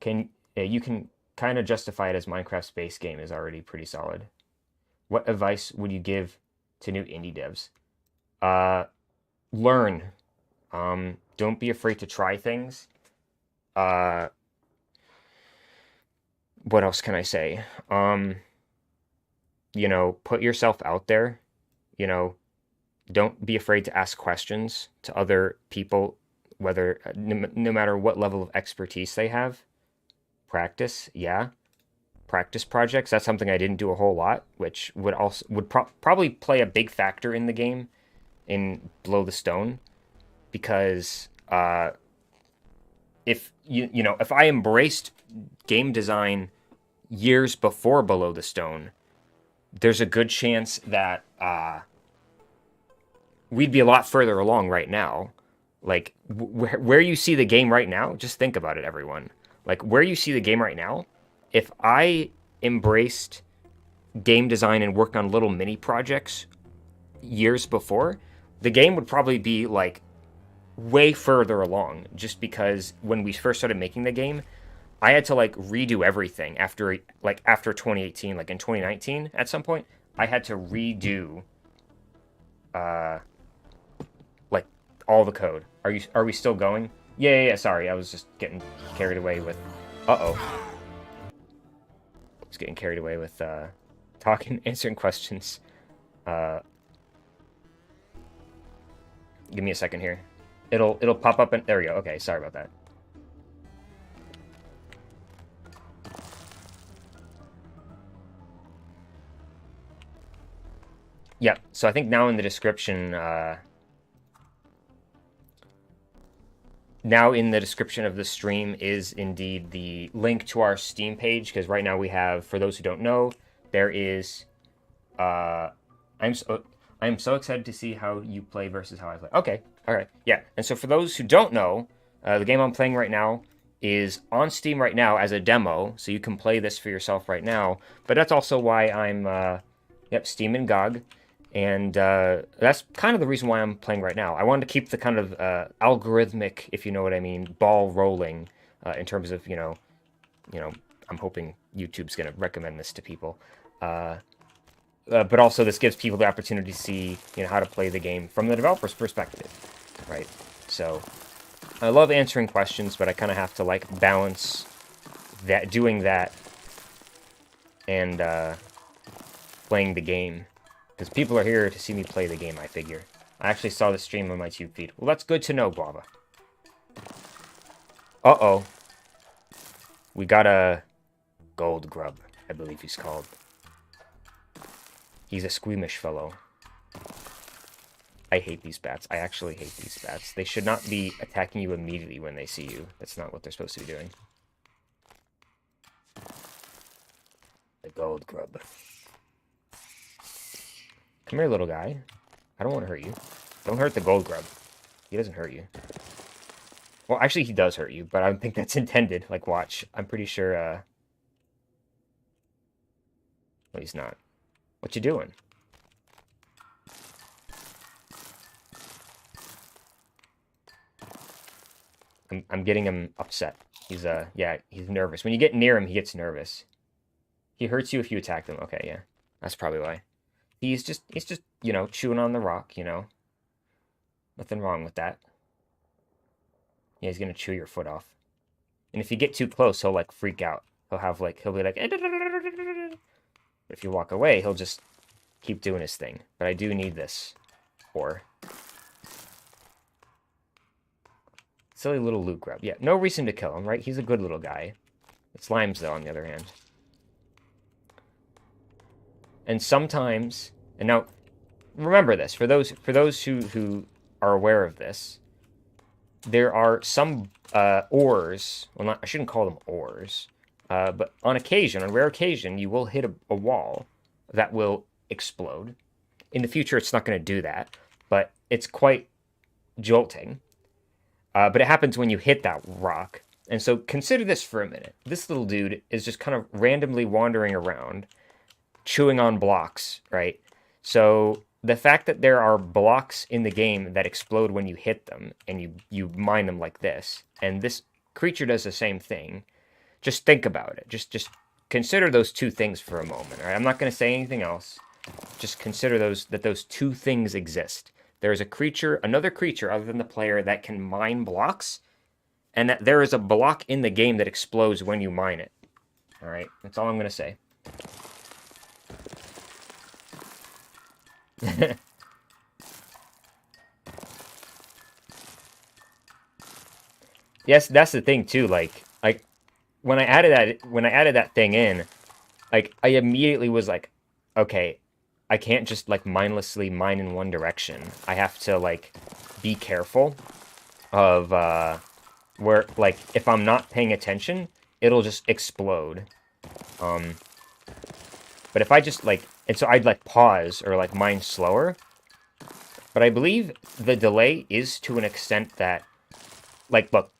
Can You can kind of justify it as Minecraft's base game is already pretty solid. What advice would you give to new indie devs? Uh, Learn. Don't be afraid to try things. Uh, what else can I say? Put yourself out there. You know, don't be afraid to ask questions to other people, whether no matter what level of expertise they have. Practice, yeah. Practice projects. That's something I didn't do a whole lot, which would probably play a big factor in the game in Below the Stone because if if I embraced game design years before Below the Stone, there's a good chance that we'd be a lot further along right now. Like where you see the game right now, just think about it, everyone. Like where you see the game right now, if I embraced game design and worked on little mini projects years before, the game would probably be like way further along, just because when we first started making the game, I had to like redo everything after 2018, like in 2019 at some point, I had to redo uh like all the code. Are we still going? Yeah, sorry. I was just getting carried away with uh-oh. I was getting carried away with talking, answering questions. Uh Give me a second here. It'll pop up and there we go. Okay, sorry about that. Yeah, so I think now in the description, now in the description of the stream is indeed the link to our Steam page, because right now we have, for those who don't know, there is, I'm so excited to see how you play versus how I play. Okay, all right, yeah. And so for those who don't know, the game I'm playing right now is on Steam right now as a demo, so you can play this for yourself right now. But that's also why I'm, Steam and GOG. And that's kind of the reason why I'm playing right now. I wanted to keep the kind of algorithmic, if you know what I mean, ball rolling in terms of, I'm hoping YouTube's going to recommend this to people. But also this gives people the opportunity to see, how to play the game from the developer's perspective, right? So I love answering questions, but I kind of have to, like, balance that, doing that and playing the game. Because people are here to see me play the game, I figure. I actually saw the stream on my tube feed. Well, that's good to know, Guava. Uh-oh. We got a gold grub, I believe he's called. He's a squeamish fellow. I hate these bats. I actually hate these bats. They should not be attacking you immediately when they see you. That's not what they're supposed to be doing. The gold grub. Come here, little guy. I don't want to hurt you. Don't hurt the gold grub. He doesn't hurt you. Well, actually, he does hurt you, but I don't think that's intended. Like, watch. I'm pretty sure, No, he's not. What you doing? I'm getting him upset. He's, he's nervous. When you get near him, he gets nervous. He hurts you if you attack him. Okay, yeah. That's probably why. He's just, chewing on the rock, Nothing wrong with that. Yeah, he's gonna chew your foot off. And if you get too close, he'll, like, freak out. He'll be like... If you walk away, he'll just keep doing his thing. But I do need this ore. Silly little loot grub. Yeah, no reason to kill him, right? He's a good little guy. It's Slimes, though, on the other hand. And sometimes... And now, remember this, for those who are aware of this, there are some ores, well, I shouldn't call them ores, but on rare occasion, you will hit a wall that will explode. In the future, it's not going to do that, but it's quite jolting. But it happens when you hit that rock. And so consider this for a minute. This little dude is just kind of randomly wandering around, chewing on blocks, right? So the fact that there are blocks in the game that explode when you hit them, and you mine them like this, and this creature does the same thing, just think about it. Just consider those two things for a moment, all right? I'm not going to say anything else. Just consider that those two things exist. There is another creature other than the player that can mine blocks, and that there is a block in the game that explodes when you mine it. All right? That's all I'm going to say. Yes, that's the thing too. Like when I added that thing in, like I immediately was like, okay, I can't just like mindlessly mine in one direction. I have to like be careful of where, like, if I'm not paying attention, it'll just explode. But if I just like, and so I'd like pause or like mine slower. But I believe the delay is to an extent that, like, look.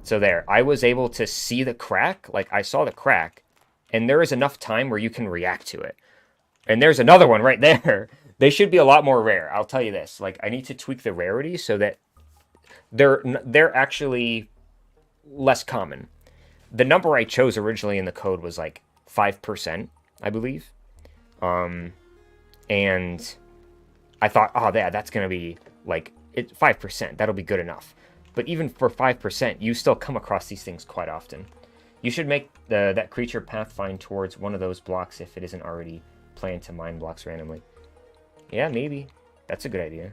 So there, I was able to see the crack, like I saw the crack, and there is enough time where you can react to it. And there's another one right there. They should be a lot more rare. I'll tell you this. Like, I need to tweak the rarity so that they're actually less common. The number I chose originally in the code was like 5%, I believe. And I thought, oh, yeah, that's gonna be like 5%. That'll be good enough. But even for 5%, you still come across these things quite often. You should make that creature pathfind towards one of those blocks if it isn't already planned to mine blocks randomly. Yeah, maybe. That's a good idea.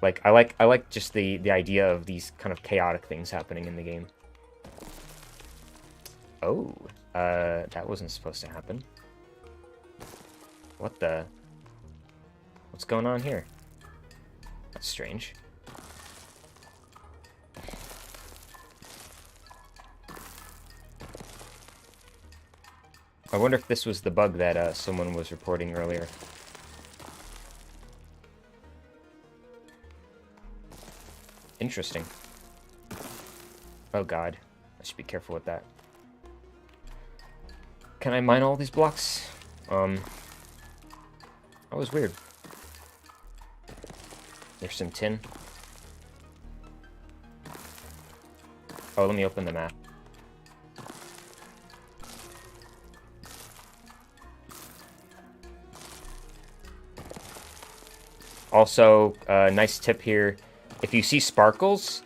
Like I like just the idea of these kind of chaotic things happening in the game. Oh, that wasn't supposed to happen. What the? What's going on here? That's strange. I wonder if this was the bug that someone was reporting earlier. Interesting. Oh god. I should be careful with that. Can I mine all these blocks? That was weird. There's some tin. Oh, let me open the map. Also, nice tip here. If you see sparkles,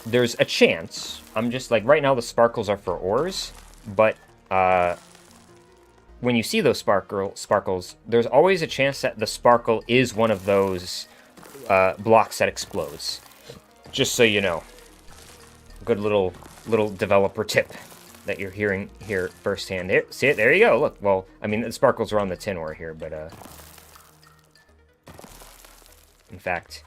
there's a chance. I'm just like, right now the sparkles are for ores, but when you see those sparkles, there's always a chance that the sparkle is one of those blocks that explodes. Just so you know. Good little developer tip that you're hearing here firsthand. There, see it? There you go. Look, well, I mean, the sparkles are on the tin ore here, but in fact,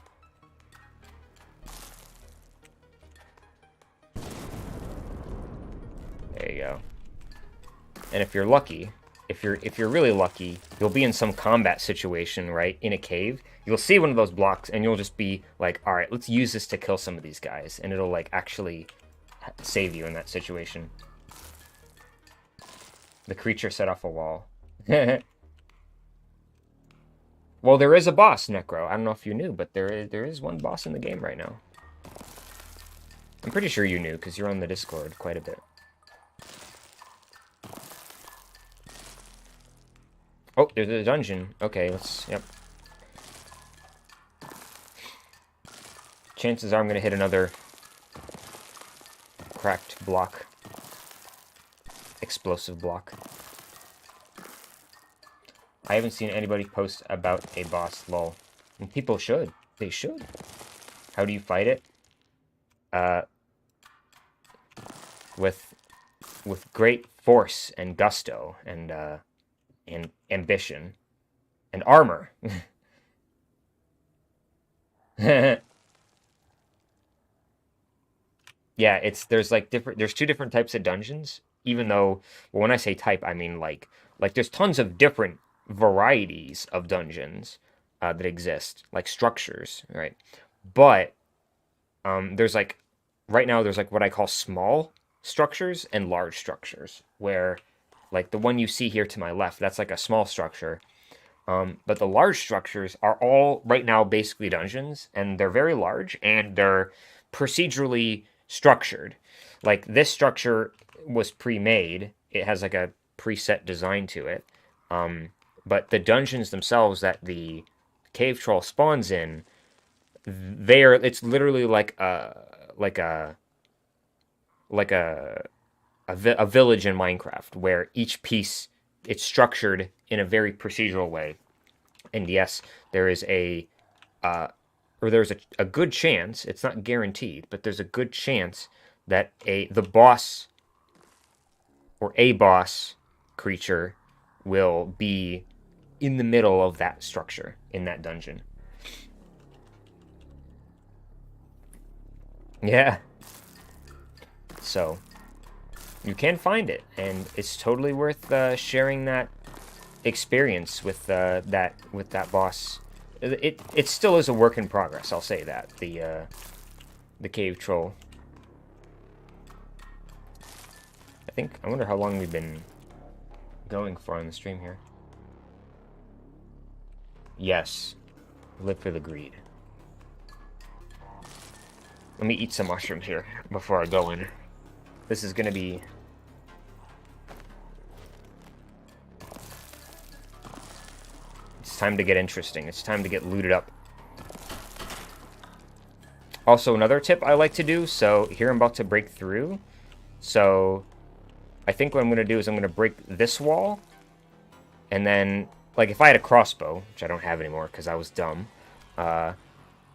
there you go. And if you're lucky, if you're really lucky, you'll be in some combat situation, right, in a cave. You'll see one of those blocks, and you'll just be like, all right, let's use this to kill some of these guys, and it'll like actually save you in that situation. The creature set off a wall. Well, there is a boss, Necro. I don't know if you knew, but there is one boss in the game right now. I'm pretty sure you knew, because you're on the Discord quite a bit. Oh, there's a dungeon. Okay, let's... Yep. Chances are I'm going to hit another cracked block. Explosive block. I haven't seen anybody post about a boss, lol. And people should. They should. How do you fight it? With great force and gusto and ambition and armor. Yeah, there's two different types of dungeons, even though, well, when I say type, I mean like there's tons of different varieties of dungeons that exist, like structures, right? But there's like right now there's like what I call small structures and large structures, where like the one you see here to my left, that's like a small structure. But the large structures are all right now basically dungeons, and they're very large and they're procedurally structured. Like this structure was pre-made. It has like a preset design to it. But the dungeons themselves that the cave troll spawns in, it's literally like a village in Minecraft where each piece it's structured in a very procedural way. And yes, there is there's a good chance, it's not guaranteed, but there's a good chance that the boss or a boss creature will be in the middle of that structure in that dungeon. Yeah. So you can find it, and it's totally worth sharing that experience with that boss. It still is a work in progress. I'll say that the cave troll. I wonder how long we've been going for on the stream here. Yes. Live for the greed. Let me eat some mushrooms here before I go in. This is gonna be... It's time to get interesting. It's time to get looted up. Also, another tip I like to do, so here I'm about to break through. So, I think what I'm going to do is I'm going to break this wall. And then, like, if I had a crossbow, which I don't have anymore because I was dumb,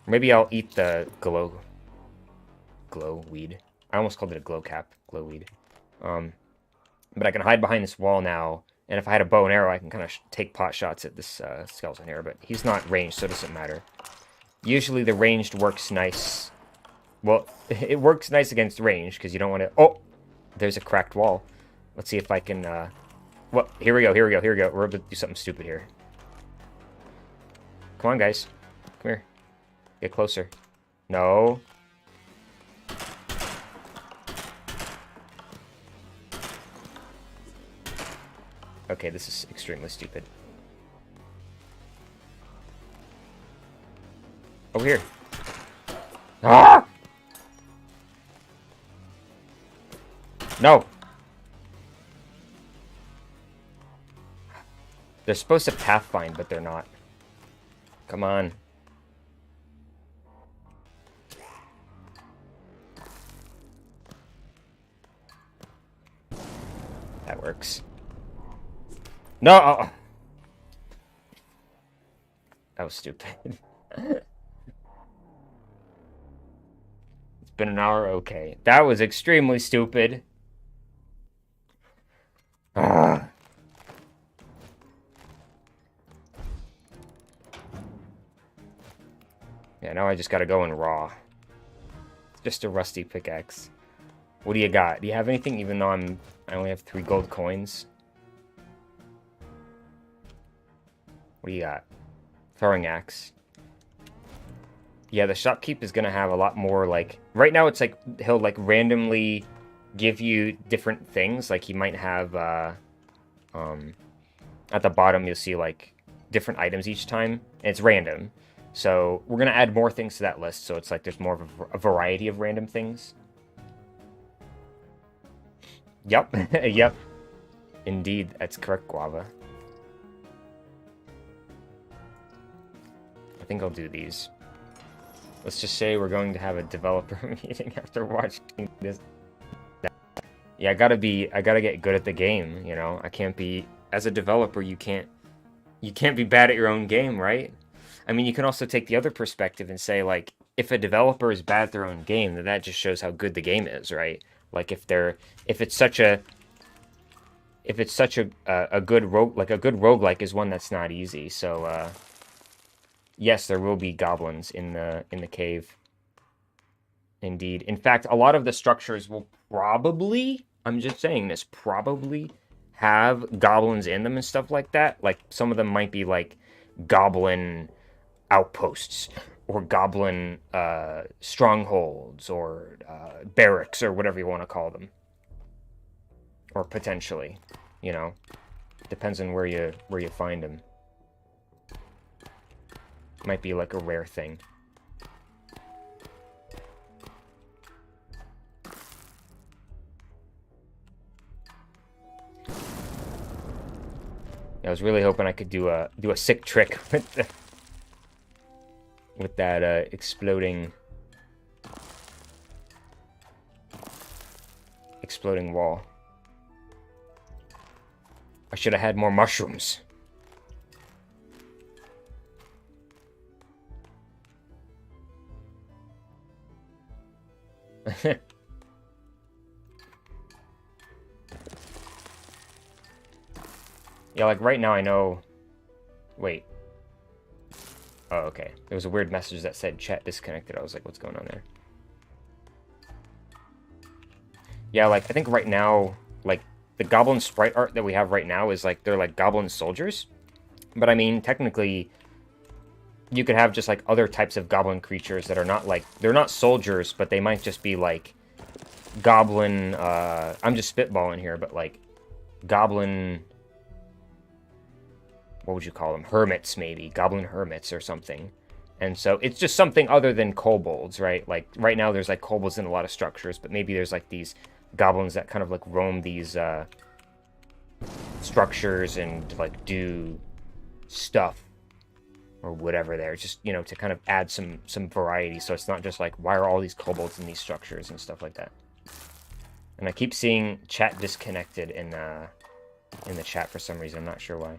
maybe I'll eat the glow weed. I almost called it a glow cap, glow weed. But I can hide behind this wall now, and if I had a bow and arrow, I can kind of take pot shots at this skeleton here, but he's not ranged, so it doesn't matter. Usually the ranged works nice. Well, it works nice against range, because you don't want to... Oh! There's a cracked wall. Let's see if I can... Well, here we go. We're about to do something stupid here. Come on, guys. Come here. Get closer. No. Okay, this is extremely stupid. Over here. Ah! No! They're supposed to pathfind, but they're not. Come on. That works. No! Oh. That was stupid. It's been an hour? Okay. That was extremely stupid. Ah. Yeah, now I just gotta go in raw. It's just a rusty pickaxe. What do you got? Do you have anything, even though I only have 3 gold coins? What do you got? Throwing axe. Yeah, the shopkeep is gonna have a lot more, like... Right now, it's like, he'll, like, randomly give you different things. Like, he might have, at the bottom, you'll see, like, different items each time. And it's random. So, we're gonna add more things to that list, so it's like there's more of a variety of random things. Yup. Yep. Indeed, that's correct, Guava. I think I'll do these. Let's just say we're going to have a developer meeting after watching this. Yeah, I gotta get good at the game, you know? I can't be... As a developer, you can't be bad at your own game, right? I mean, you can also take the other perspective and say, like, if a developer is bad at their own game, then that just shows how good the game is, right? Like, if it's such a good roguelike is one that's not easy. So, yes, there will be goblins in the cave. Indeed. In fact, a lot of the structures will probably, I'm just saying this, probably have goblins in them and stuff like that. Like, some of them might be, like, goblin outposts, or goblin strongholds, or barracks, or whatever you want to call them. Or potentially, you know. Depends on where you find them. Might be like a rare thing. I was really hoping I could do a sick trick with that exploding wall. I should have had more mushrooms. Yeah, like right now I know... Wait. Oh, okay. There was a weird message that said chat disconnected. I was like, what's going on there? Yeah, like, I think right now, like, the goblin sprite art that we have right now is like, they're like goblin soldiers. But I mean, technically, you could have just like other types of goblin creatures that are not like, they're not soldiers, but they might just be like goblin, I'm just spitballing here, but like goblin what would you call them? Hermits, maybe. Goblin hermits or something. And so it's just something other than kobolds, right? Like, right now there's, like, kobolds in a lot of structures, but maybe there's, like, these goblins that kind of, like, roam these, structures and, like, do stuff or whatever there, just, you know, to kind of add some variety, so it's not just like, why are all these kobolds in these structures and stuff like that. And I keep seeing chat disconnected in the chat for some reason. I'm not sure why.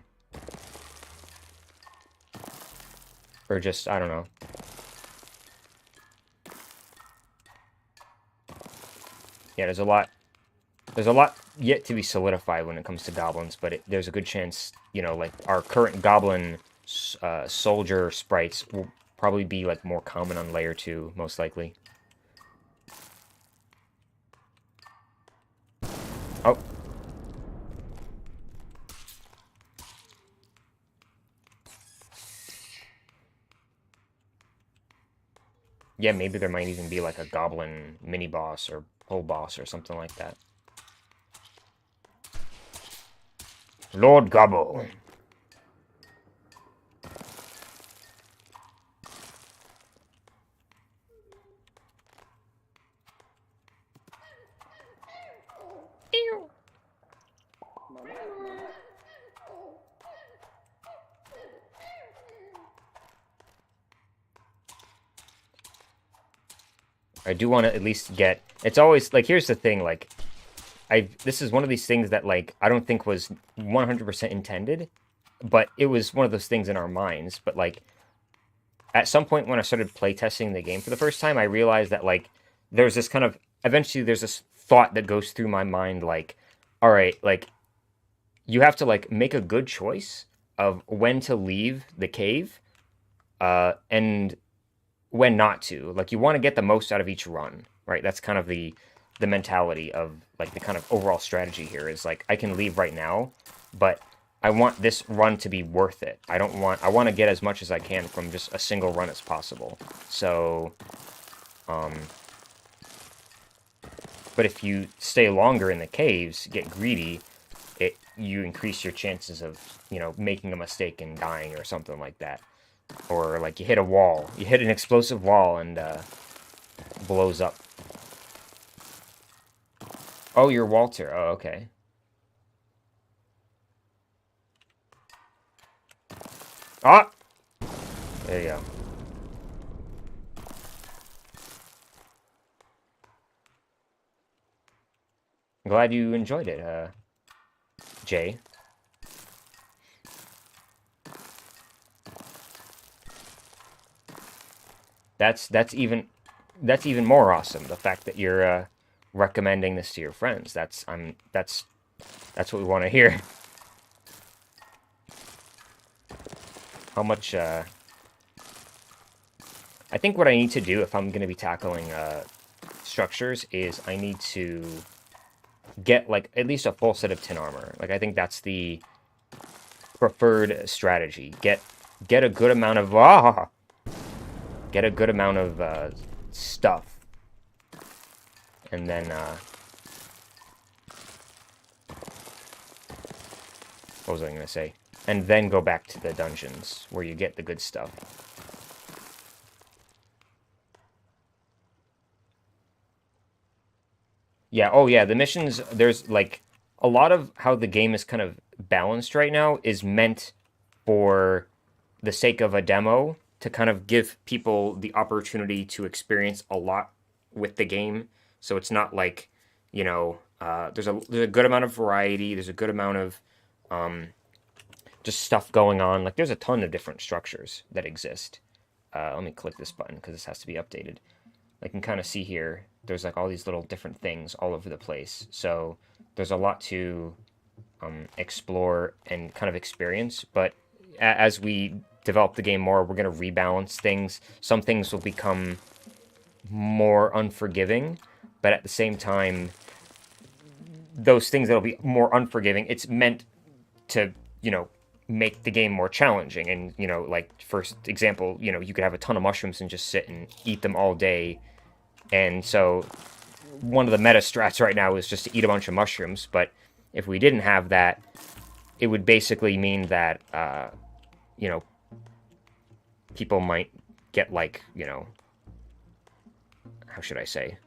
Or just, I don't know. Yeah, there's a lot yet to be solidified when it comes to goblins, but there's a good chance, you know, like, our current goblin soldier sprites will probably be, like, more common on layer 2, most likely. Oh. Yeah, maybe there might even be, like, a goblin mini-boss or full boss or something like that. Lord Gobble. I do want to at least get... It's always... Like, here's the thing, like... This is one of these things that, like, I don't think was 100% intended, but it was one of those things in our minds. But, like, at some point when I started playtesting the game for the first time, I realized that, like, there's this kind of... Eventually, there's this thought that goes through my mind, like, all right, like, you have to, like, make a good choice of when to leave the cave, and when not to. Like, you want to get the most out of each run, right? That's kind of the mentality of, like, the kind of overall strategy here is, like, I can leave right now, but I want this run to be worth it. I want to get as much as I can from just a single run as possible. So, but if you stay longer in the caves, get greedy, you increase your chances of, you know, making a mistake and dying or something like that. Or, like, you hit a wall. You hit an explosive wall and blows up. Oh, you're Walter. Oh, okay. Ah! There you go. I'm glad you enjoyed it, Jay. That's even more awesome. The fact that you're recommending this to your friends. That's what we want to hear. How much I think what I need to do if I'm going to be tackling structures is I need to get, like, at least a full set of tin armor. Like, I think that's the preferred strategy. Get a good amount of stuff, and then what was I gonna say? And then go back to the dungeons where you get the good stuff. Yeah, oh yeah, the missions, there's, like, a lot of how the game is kind of balanced right now is meant for the sake of a demo to kind of give people the opportunity to experience a lot with the game. So it's not like, you know, there's a good amount of variety, there's a good amount of just stuff going on. Like, there's a ton of different structures that exist. Let me click this button because this has to be updated. I can kind of see here, there's, like, all these little different things all over the place. So there's a lot to explore and kind of experience. But as we develop the game more, we're going to rebalance things. Some things will become more unforgiving, but at the same time, those things that'll be more unforgiving, it's meant to, you know, make the game more challenging. And, you know, like, first example, you know, you could have a ton of mushrooms and just sit and eat them all day. And so one of the meta strats right now is just to eat a bunch of mushrooms. But if we didn't have that, it would basically mean that, you know, people might get like, you know, how should I say?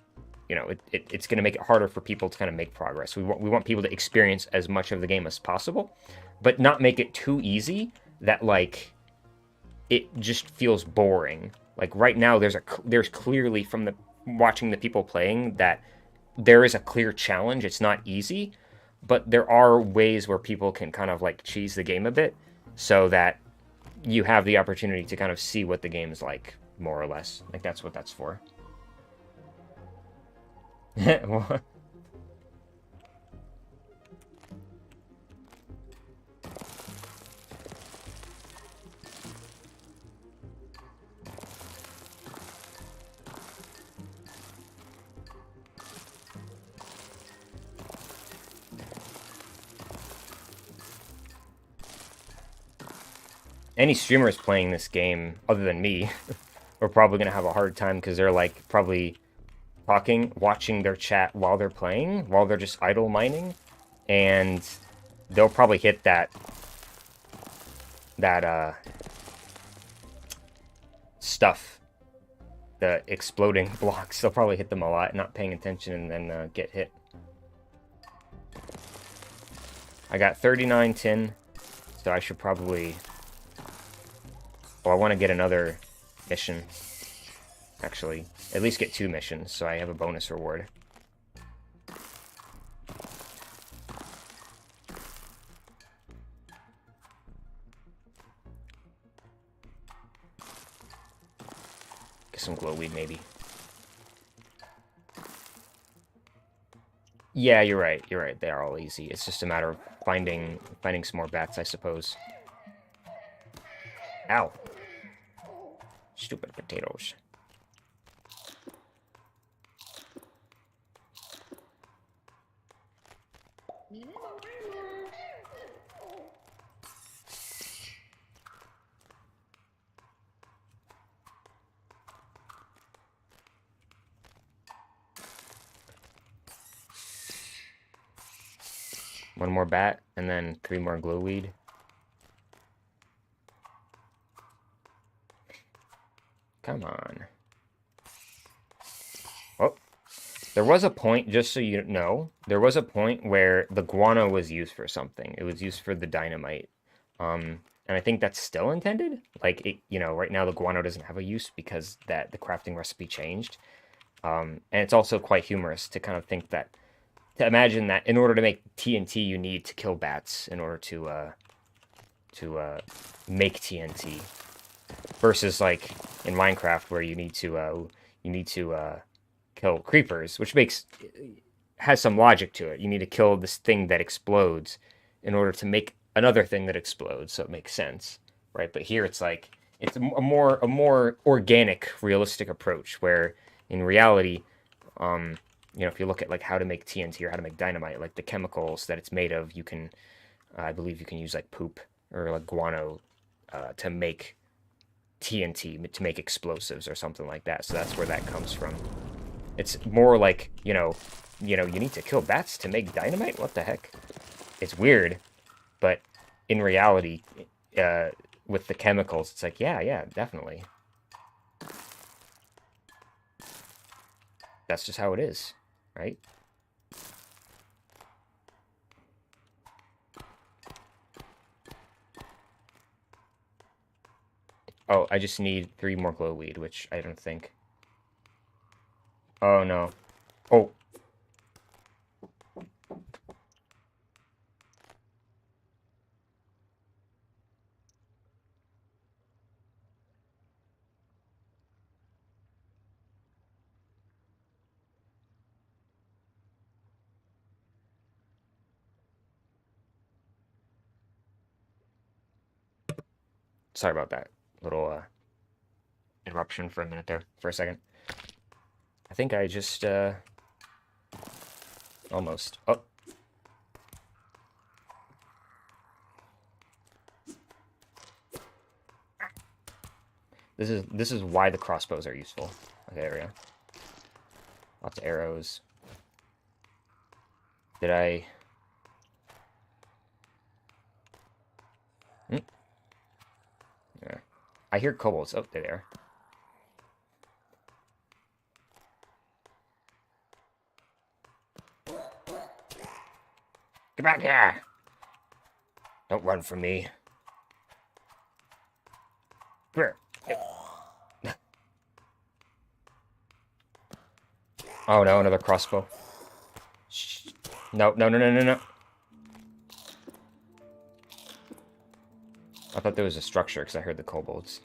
You know, it's going to make it harder for people to kind of make progress. We want people to experience as much of the game as possible, but not make it too easy that like it just feels boring. Like right now, there's clearly from the watching the people playing that there is a clear challenge. It's not easy, but there are ways where people can kind of like cheese the game a bit, so that you have the opportunity to kind of see what the game is like, more or less. Like that's what that's for. Any streamers playing this game, other than me, are probably gonna have a hard time because they're like probably talking, watching their chat while they're playing, while they're just idle mining, and they'll probably hit that stuff, the exploding blocks. They'll probably hit them a lot, not paying attention, and then get hit. I got 39 tin, so I should probably. Well, I want to get another mission. Actually, at least get 2 missions, so I have a bonus reward. Get some glowweed, maybe. Yeah, you're right. You're right. They are all easy. It's just a matter of finding some more bats, I suppose. Ow. Stupid potatoes. One more bat, and then 3 more glowweed. Come on. Oh, there was a point, just so you know, there was a point where the guano was used for something. It was used for the dynamite. And I think that's still intended. Like, it, you know, right now the guano doesn't have a use because the crafting recipe changed. And it's also quite humorous to kind of think that, to imagine that in order to make TNT, you need to kill bats in order to make TNT, versus like in Minecraft where you need to kill creepers, which has some logic to it. You need to kill this thing that explodes in order to make another thing that explodes, so it makes sense, right? But here it's like it's a more organic, realistic approach where in reality, you know, if you look at like how to make TNT or how to make dynamite, like the chemicals that it's made of, you can, I believe you can use like poop or like guano to make TNT, to make explosives or something like that. So that's where that comes from. It's more like, you need to kill bats to make dynamite? What the heck? It's weird, but in reality, with the chemicals, it's like, yeah, definitely. That's just how it is, right? Oh, I just need 3 more glowweed, which I don't think. Oh, no. Oh. Sorry about that. Little interruption for a minute there, for a second. I think I just, almost. Oh. This is why the crossbows are useful. Okay, there we go. Lots of arrows. Did I... I hear kobolds. Oh, there they are. Get back here! Don't run from me. Come here. Oh no, another crossbow. Shh. No, no, no, no, no, no. I thought there was a structure because I heard the kobolds.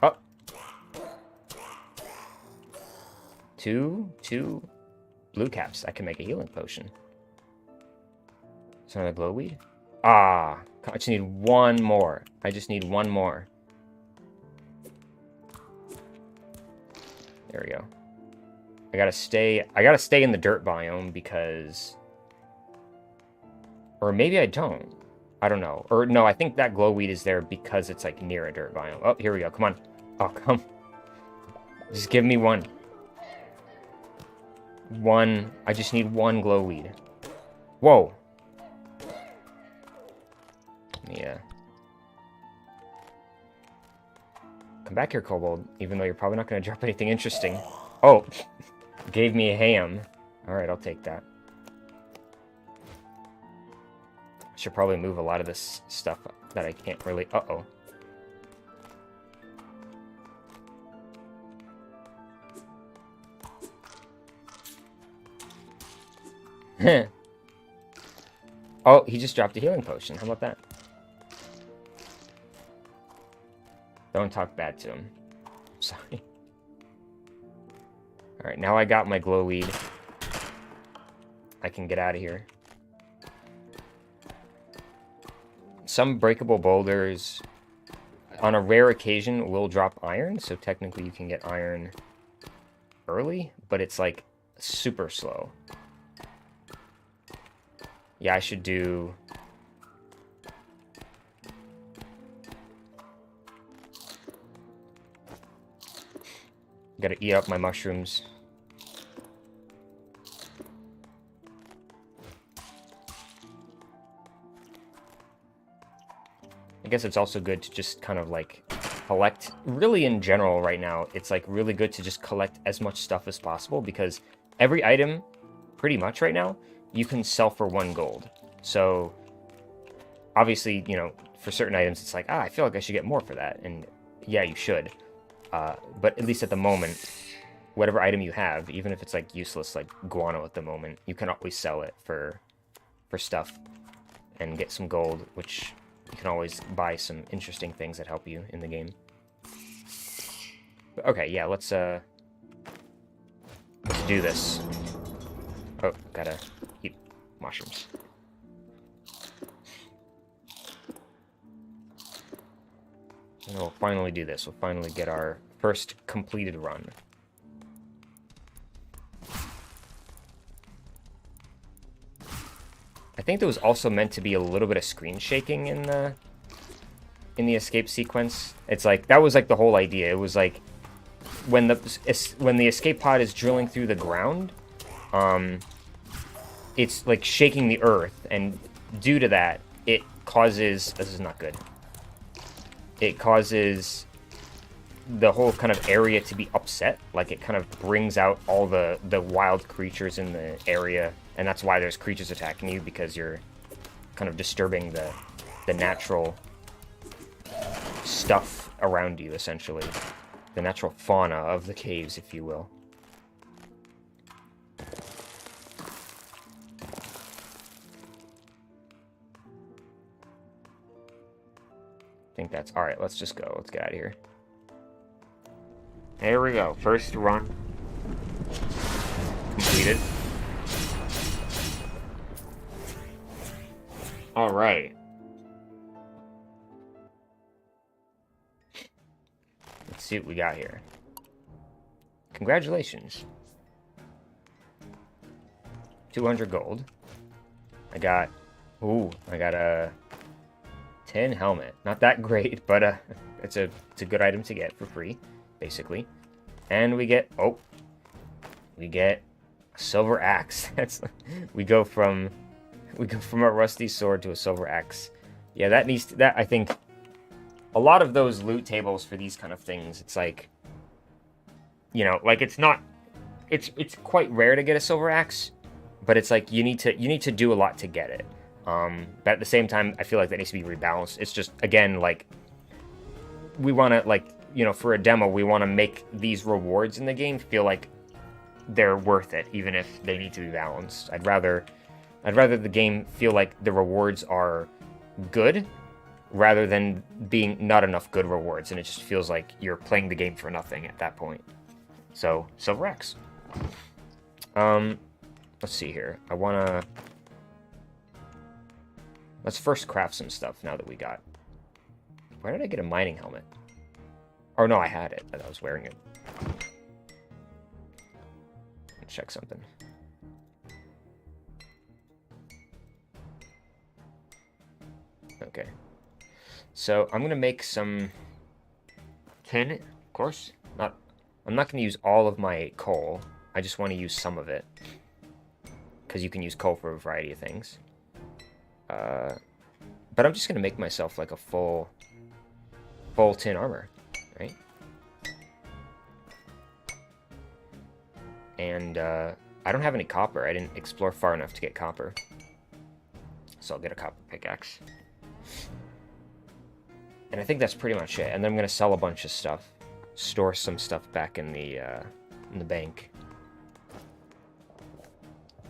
Oh. Two blue caps. I can make a healing potion. Is there another glowweed? Ah, I just need one more. I just need one more. There we go. I gotta stay in the dirt biome because... Or maybe I don't. I don't know. Or no, I think that glowweed is there because it's like near a dirt biome. Oh, here we go. Come on. Oh, come. Just give me one. One. I just need one glowweed. Whoa. Yeah. Come back here, kobold. Even though you're probably not going to drop anything interesting. Oh. Gave me a ham. Alright, I'll take that. Should probably move a lot of this stuff that I can't really... Uh-oh. Oh, he just dropped a healing potion. How about that? Don't talk bad to him. Sorry. Alright, now I got my glowweed. I can get out of here. Some breakable boulders, on a rare occasion, will drop iron, so technically you can get iron early, but it's like super slow. Yeah, I should do... Gotta eat up my mushrooms. I guess it's also good to just kind of like collect, really in general right now, it's like really good to just collect as much stuff as possible because every item, pretty much right now, you can sell for 1 gold. So obviously, you know, for certain items, it's like, I feel like I should get more for that. And yeah, you should. But at least at the moment, whatever item you have, even if it's like useless, like guano at the moment, you can always sell it for stuff and get some gold, which you can always buy some interesting things that help you in the game. But okay, yeah, let's do this. Oh, gotta eat mushrooms. And we'll finally do this. We'll finally get our first completed run. I think there was also meant to be a little bit of screen shaking in the escape sequence. It's like that was like the whole idea. It was like when the escape pod is drilling through the ground, it's like shaking the earth, and due to that, it causes... This is not good. It causes the whole kind of area to be upset. Like it kind of brings out all the wild creatures in the area, and that's why there's creatures attacking you, because you're kind of disturbing the natural stuff around you, essentially. The natural fauna of the caves, if you will. I think that's... Alright, let's just go. Let's get out of here. There we go. First run completed. Alright. Let's see what we got here. Congratulations. 200 gold. I got a tin helmet. Not that great, but it's a good item to get for free, basically. And we get a silver axe. We go from a rusty sword to a silver axe. Yeah, that needs to, that I think a lot of those loot tables for these kind of things, it's like, you know, like it's not, it's quite rare to get a silver axe, but it's like you need to do a lot to get it. But at the same time, I feel like that needs to be rebalanced. It's just, again, like we want to, like, you know, for a demo, we want to make these rewards in the game feel like they're worth it, even if they need to be balanced. I'd rather the game feel like the rewards are good rather than being not enough good rewards, and it just feels like you're playing the game for nothing at that point. So, Silver Axe. Let's see here. Let's first craft some stuff now that we got... Where did I get a mining helmet? Oh, no, I had it. I was wearing it. Check something. Okay. So, I'm going to make some tin, of course. I'm not going to use all of my coal. I just want to use some of it. Because you can use coal for a variety of things. But I'm just going to make myself like a full tin armor, right? And I don't have any copper. I didn't explore far enough to get copper. So I'll get a copper pickaxe. And I think that's pretty much it. And then I'm going to sell a bunch of stuff. Store some stuff back in the bank.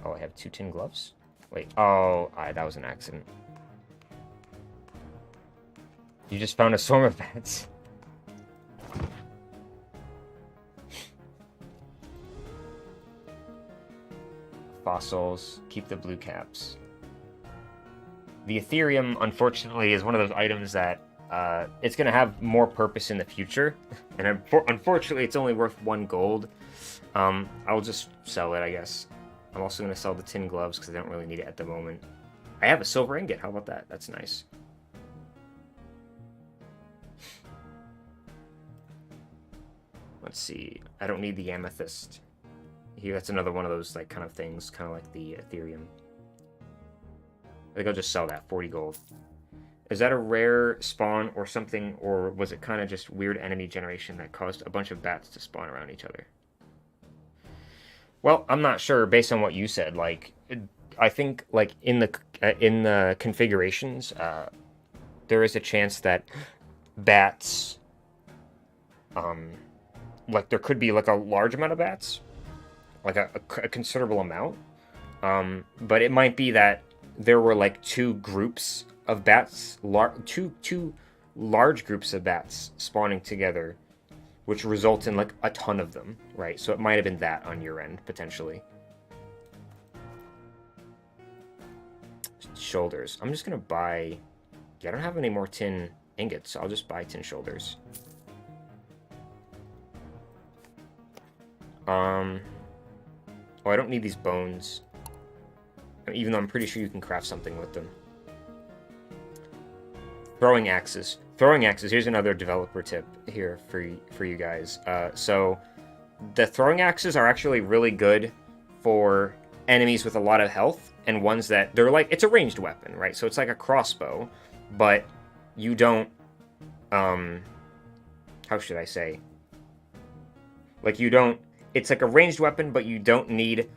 Oh, I have 2 tin gloves? Wait, oh, that was an accident. You just found a swarm of bats. Fossils, keep the blue caps. The Ethereum, unfortunately, is one of those items that it's going to have more purpose in the future. And unfortunately, it's only worth 1 gold. I'll just sell it, I guess. I'm also going to sell the tin gloves because I don't really need it at the moment. I have a silver ingot. How about that? That's nice. Let's see. I don't need the amethyst. Here, that's another one of those like kind of things, kind of like the Ethereum. I think I'll just sell that, 40 gold. Is that a rare spawn or something, or was it kind of just weird enemy generation that caused a bunch of bats to spawn around each other? Well, I'm not sure based on what you said. Like, I think like in the configurations, there is a chance that bats, like there could be like a large amount of bats, like a considerable amount. But it might be that there were like 2 groups of bats, two large groups of bats spawning together, which results in like a ton of them, right? So it might have been that on your end, potentially. Shoulders. I'm just gonna buy... Yeah, I don't have any more tin ingots, so I'll just buy tin shoulders. Oh, I don't need these bones. Even though I'm pretty sure you can craft something with them. Throwing axes. Throwing axes. Here's another developer tip here for you guys. So the throwing axes are actually really good for enemies with a lot of health and ones that they're like, it's a ranged weapon, right? So it's like a crossbow, but you don't, how should I say? Like you don't, it's like a ranged weapon, but you don't need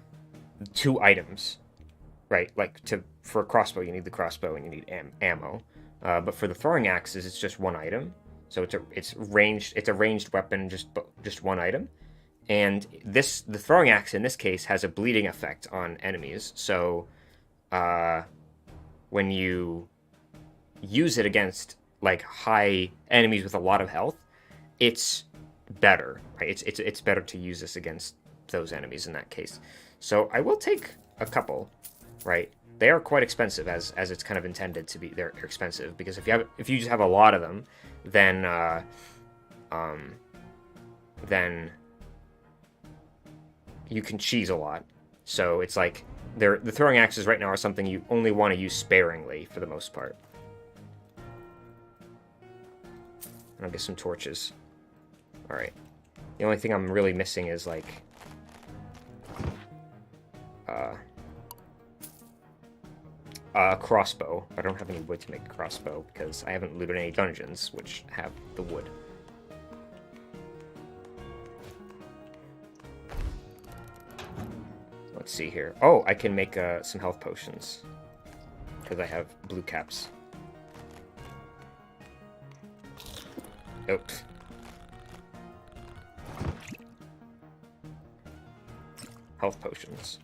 2 items, right? Like for a crossbow, you need the crossbow and you need ammo. But for the throwing axes, it's just 1 item. So it's a ranged weapon, just 1 item. And the throwing axe in this case has a bleeding effect on enemies. So when you use it against like high enemies with a lot of health, it's better, right? It's better to use this against those enemies in that case. So I will take a couple, right? They are quite expensive as it's kind of intended to be. They're expensive because if you just have a lot of them, then you can cheese a lot. So it's like the throwing axes right now are something you only want to use sparingly for the most part. And I'll get some torches. All right. The only thing I'm really missing is like a crossbow. I don't have any wood to make a crossbow because I haven't looted any dungeons which have the wood. Let's see here. Oh, I can make some health potions because I have blue caps. Oops. Health potions.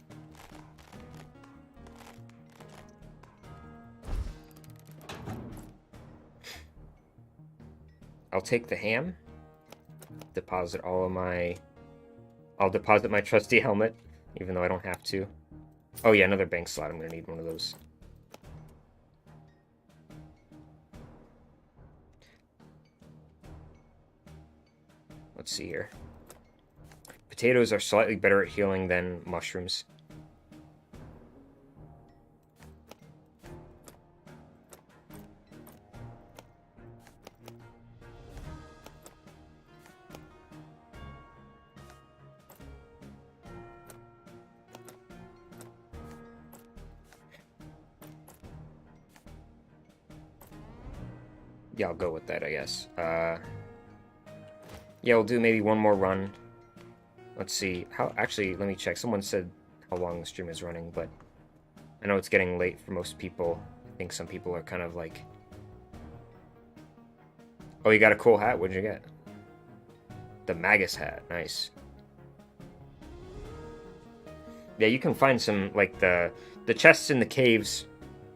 I'll take the ham. Deposit all of my... I'll deposit my trusty helmet, even though I don't have to. Oh yeah, another bank slot. I'm gonna need one of those. Let's see here. Potatoes are slightly better at healing than mushrooms. Yeah, I'll go with that, I guess. Yeah, we'll do maybe one more run. Let's see. Actually, let me check. Someone said how long the stream is running, but I know it's getting late for most people. I think some people are kind of like... Oh, you got a cool hat? What'd you get? The Magus hat. Nice. Yeah, you can find some, like, the chests in the caves,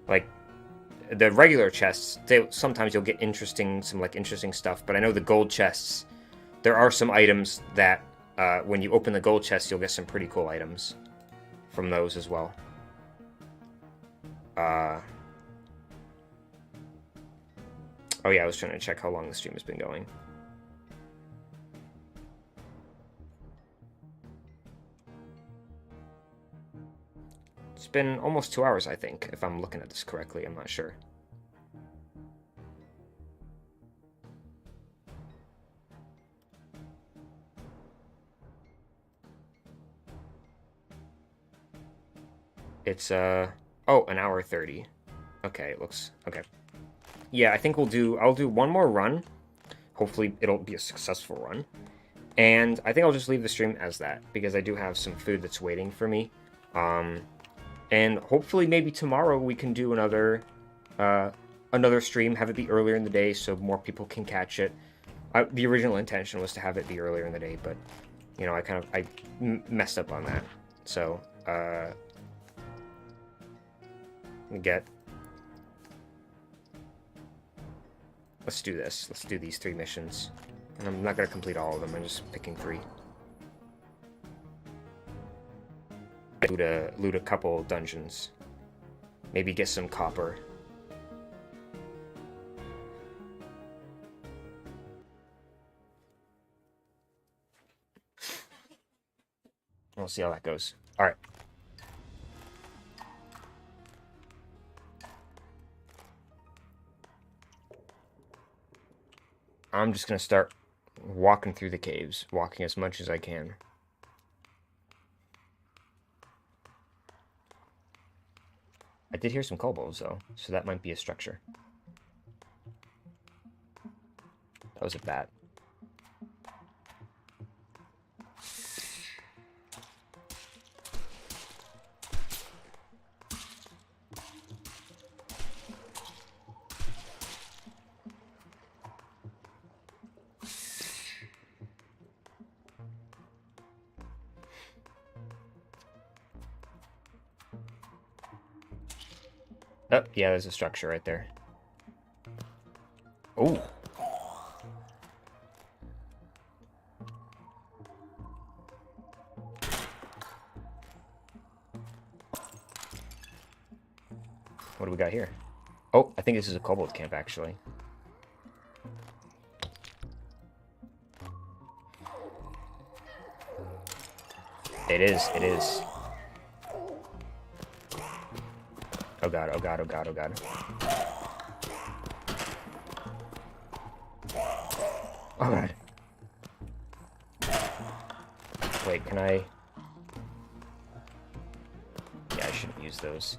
like, the regular chests, sometimes you'll get interesting stuff, but I know the gold chests, there are some items that, when you open the gold chest, you'll get some pretty cool items from those as well. Oh yeah, I was trying to check how long the stream has been going. It's been almost 2 hours, I think, if I'm looking at this correctly. I'm not sure. It's, oh, an hour 30. Okay, it looks... Okay. Yeah, I think I'll do one more run. Hopefully it'll be a successful run. And I think I'll just leave the stream as that, because I do have some food that's waiting for me. And hopefully maybe tomorrow we can do another stream, have it be earlier in the day so more people can catch it. The original intention was to have it be earlier in the day, but, you know, I messed up on that. So, let's do this. Let's do these 3 missions. And I'm not going to complete all of them, I'm just picking 3. Loot a couple dungeons. Maybe get some copper. We'll see how that goes. Alright. I'm just gonna start walking through the caves, walking as much as I can. I did hear some kobolds, though, so that might be a structure. That was a bat. Oh, yeah, there's a structure right there. Oh. What do we got here? Oh, I think this is a kobold camp, actually. It is, it is. Oh god, oh god, oh god, oh god. Oh god. Wait, can I... Yeah, I shouldn't use those.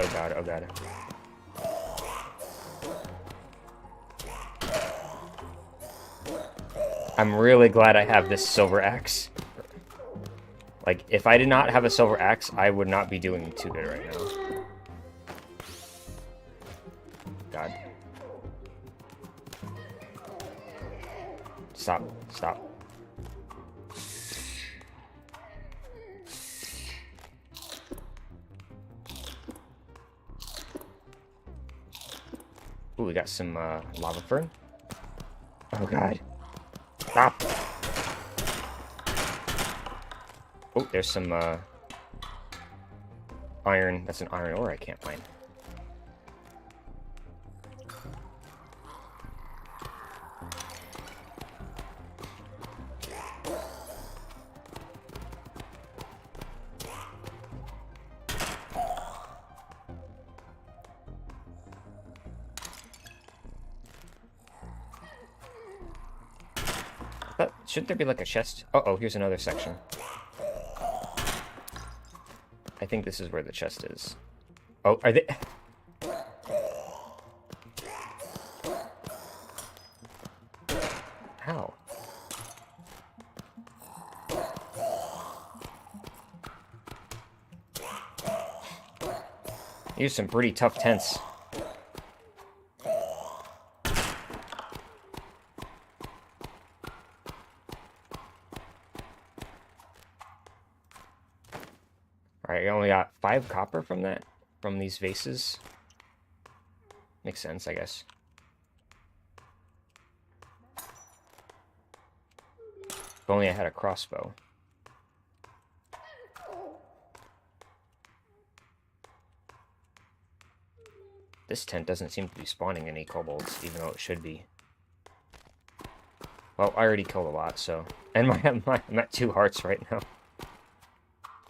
Oh god, oh god. I'm really glad I have this silver axe. Like, if I did not have a silver axe, I would not be doing too good right now. God. Stop, stop. Ooh, we got some lava fern. Oh god. Stop. Oh, there's some iron. That's an iron ore I can't find. But shouldn't there be like a chest? Uh-oh, here's another section. I think this is where the chest is. Oh, are they... How? These are some pretty tough tents. Alright, I only got 5 copper from that, from these vases. Makes sense, I guess. If only I had a crossbow. This tent doesn't seem to be spawning any kobolds, even though it should be. Well, I already killed a lot, so... And I'm at 2 hearts right now.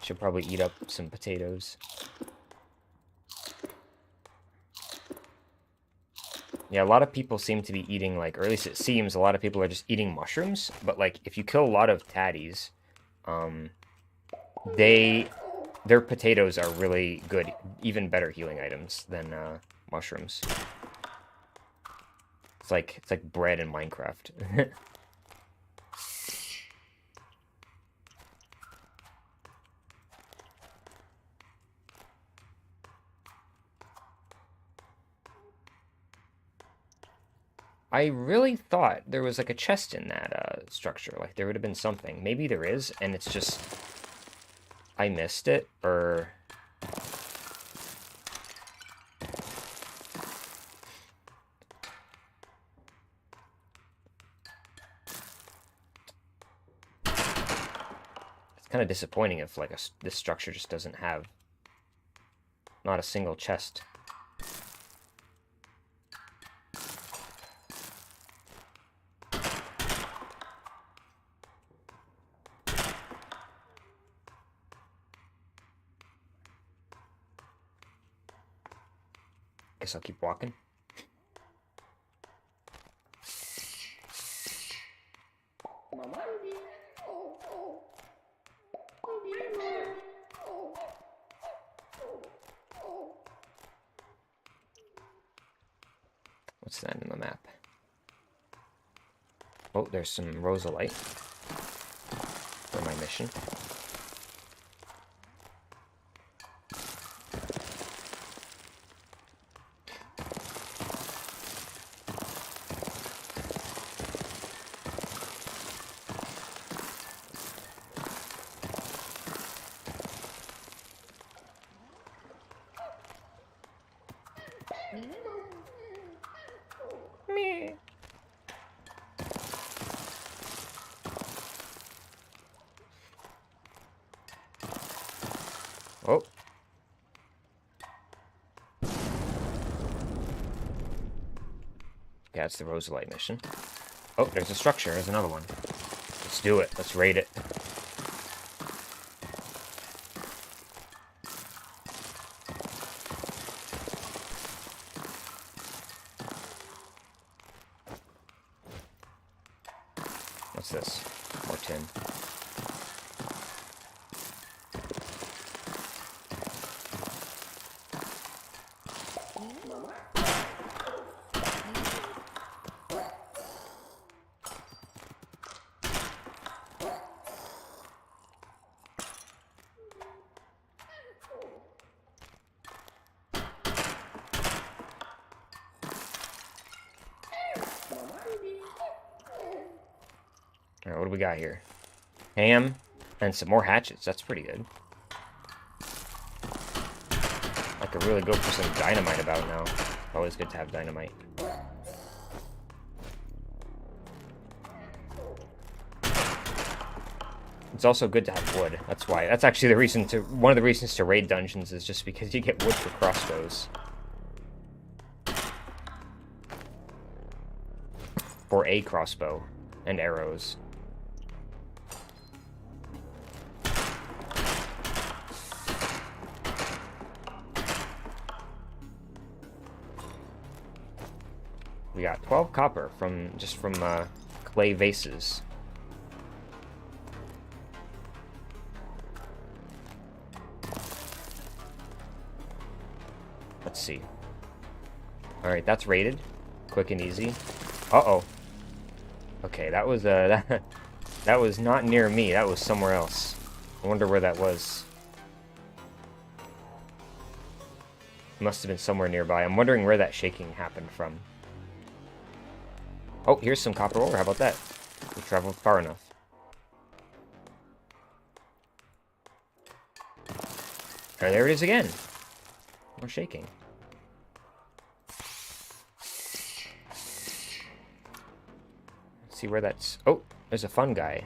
Should probably eat up some potatoes. Yeah, a lot of people seem to be eating, like, or at least it seems a lot of people are just eating mushrooms. But, like, if you kill a lot of tatties, their potatoes are really good, even better healing items than mushrooms. It's like bread in Minecraft. I really thought there was like a chest in that structure. Like there would have been something. Maybe there is, and it's just I missed it, or it's kind of disappointing if like this structure just doesn't have not a single chest. Guess I'll keep walking. What's that in the map? Oh, there's some rosalite for my mission. Oh. Yeah, it's the rosalite mission. Oh, there's a structure. There's another one. Let's do it. Let's raid it. What's this? More tin. Alright, what do we got here? Ham and some more hatchets. That's pretty good. I could really go for some dynamite about now. Always good to have dynamite. It's also good to have wood. That's why. That's actually the reason to... One of the reasons to raid dungeons is just because you get wood for crossbows. For a crossbow. And arrows. We got 12 copper from clay vases. Let's see. Alright, that's raided. Quick and easy. Uh-oh. Okay, that was that was not near me. That was somewhere else. I wonder where that was. Must have been somewhere nearby. I'm wondering where that shaking happened from. Oh, here's some copper ore. How about that? We traveled far enough. Oh, there it is again. More shaking. Let's see where that's... Oh, there's a fun guy.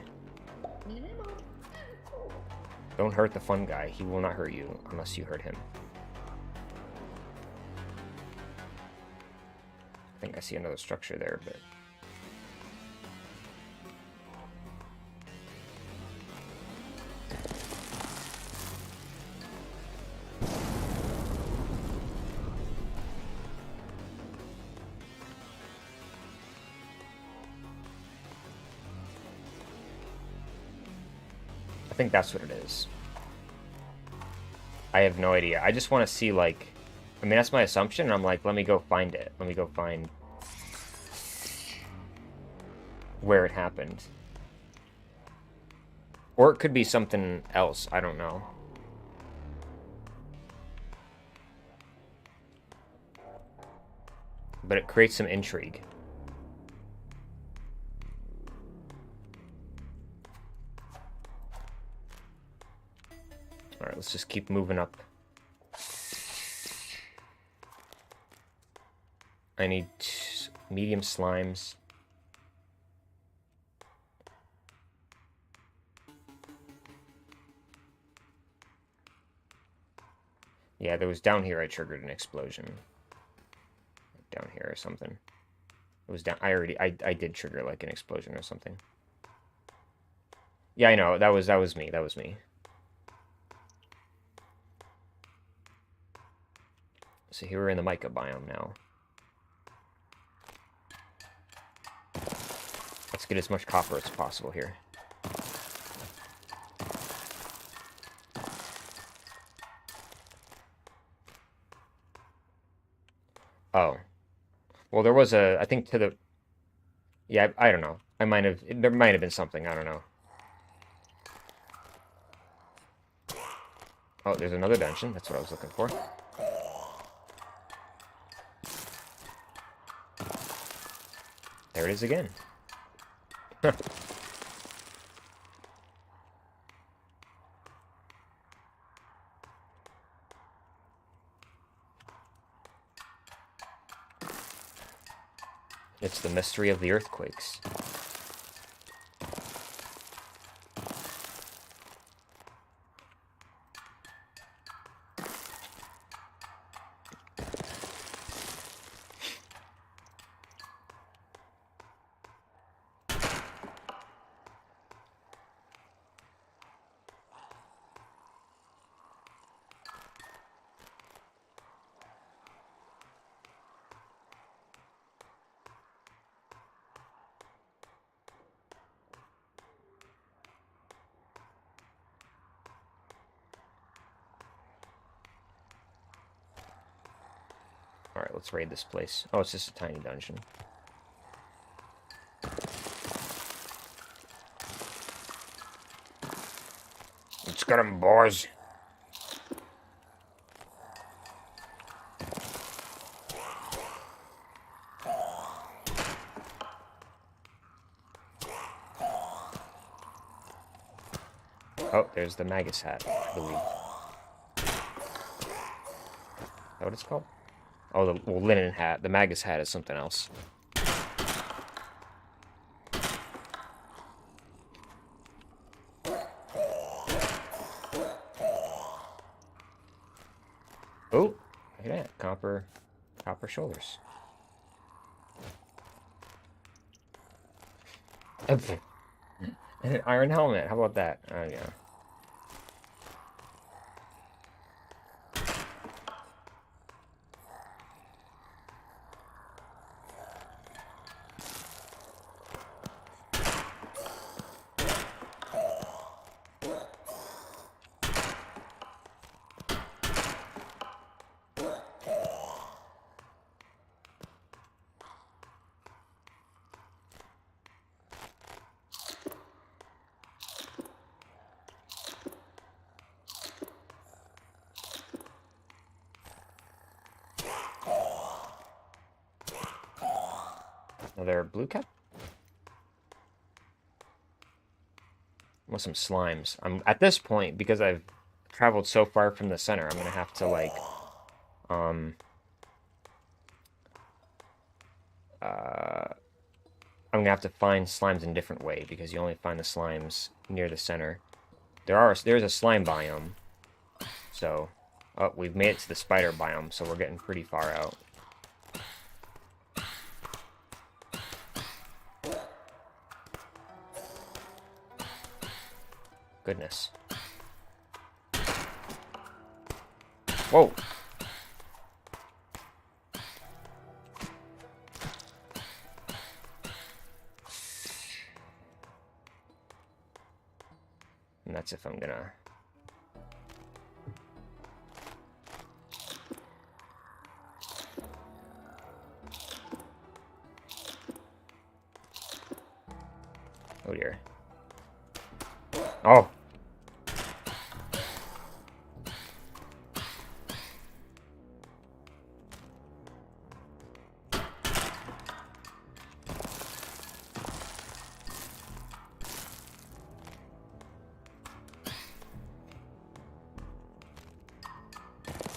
Don't hurt the fun guy. He will not hurt you unless you hurt him. I think I see another structure there, but... I think that's what it is. I have no idea. I just want to see, like... I mean, that's my assumption, and I'm like, let me go find it. Let me go find... where it happened. Or it could be something else. I don't know. But it creates some intrigue. Alright, let's just keep moving up. I need medium slimes. Yeah, there was down here I triggered an explosion. Down here or something. It was down... I did trigger like an explosion or something. Yeah, I know. That was me. That was me. So here we're in the mica biome now. Let's get as much copper as possible here. Oh. Well, there was a... I think to the... Yeah, I don't know. I might have... There might have been something. I don't know. Oh, there's another dungeon. That's what I was looking for. There it is again. It's the mystery of the earthquakes. Alright, let's raid this place. Oh, it's just a tiny dungeon. Let's get him, boys. Oh, there's the Magus hat, I believe. Is that what it's called? Oh, the linen hat. The Magus hat is something else. Oh, look at that. Copper shoulders. And an iron helmet. How about that? Oh, yeah. Another blue cap? With some slimes. I'm at this point, because I've traveled so far from the center, I'm gonna have to like I'm gonna have to find slimes in a different way because you only find the slimes near the center. There's a slime biome. So we've made it to the spider biome, so we're getting pretty far out. Goodness. Whoa! And that's if I'm gonna... Oh dear. Oh!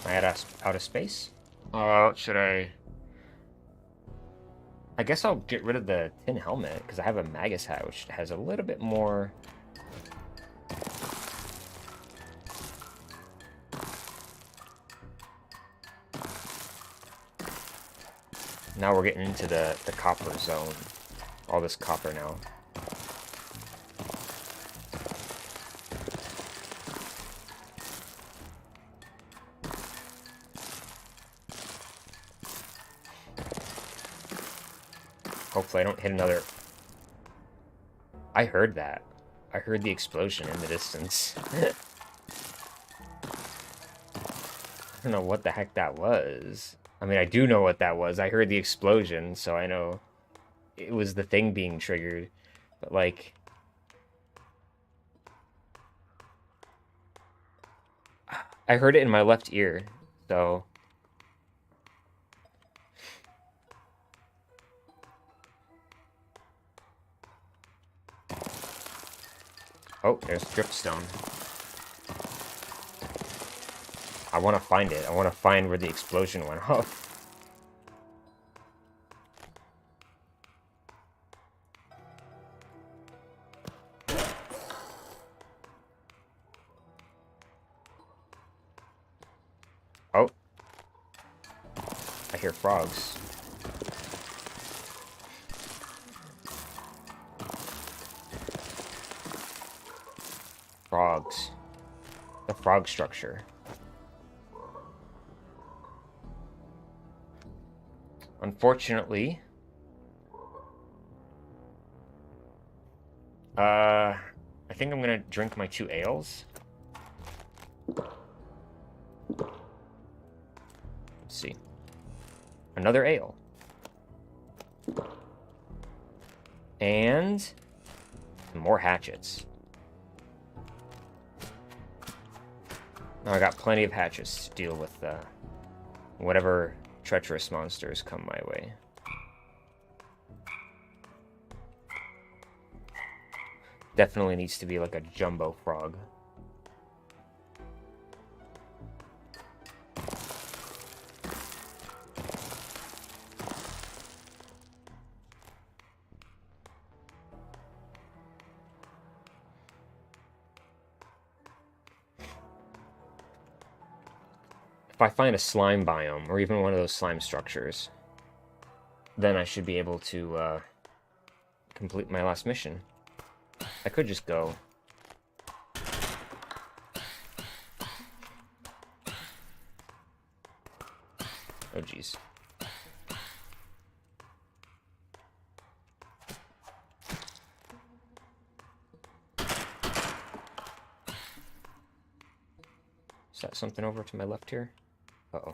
Am I out of space? Should I... I guess I'll get rid of the tin helmet, because I have a Magus hat, which has a little bit more... Now we're getting into the copper zone. All this copper now. Hopefully I don't hit another... I heard that. I heard the explosion in the distance. I don't know what the heck that was. I mean, I do know what that was. I heard the explosion, so I know it was the thing being triggered. But, like... I heard it in my left ear, so... Oh, there's dripstone. I want to find it. I want to find where the explosion went off. Oh. I hear frogs. Frogs. The frog structure. Unfortunately, I think I'm gonna drink my 2 ales. Let's see. Another ale. And more hatchets. Now I got plenty of hatchets to deal with whatever treacherous monsters come my way. Definitely needs to be like a jumbo frog. If I find a slime biome, or even one of those slime structures, then I should be able to complete my last mission. I could just go. Oh, jeez. Is that something over to my left here? Uh-oh.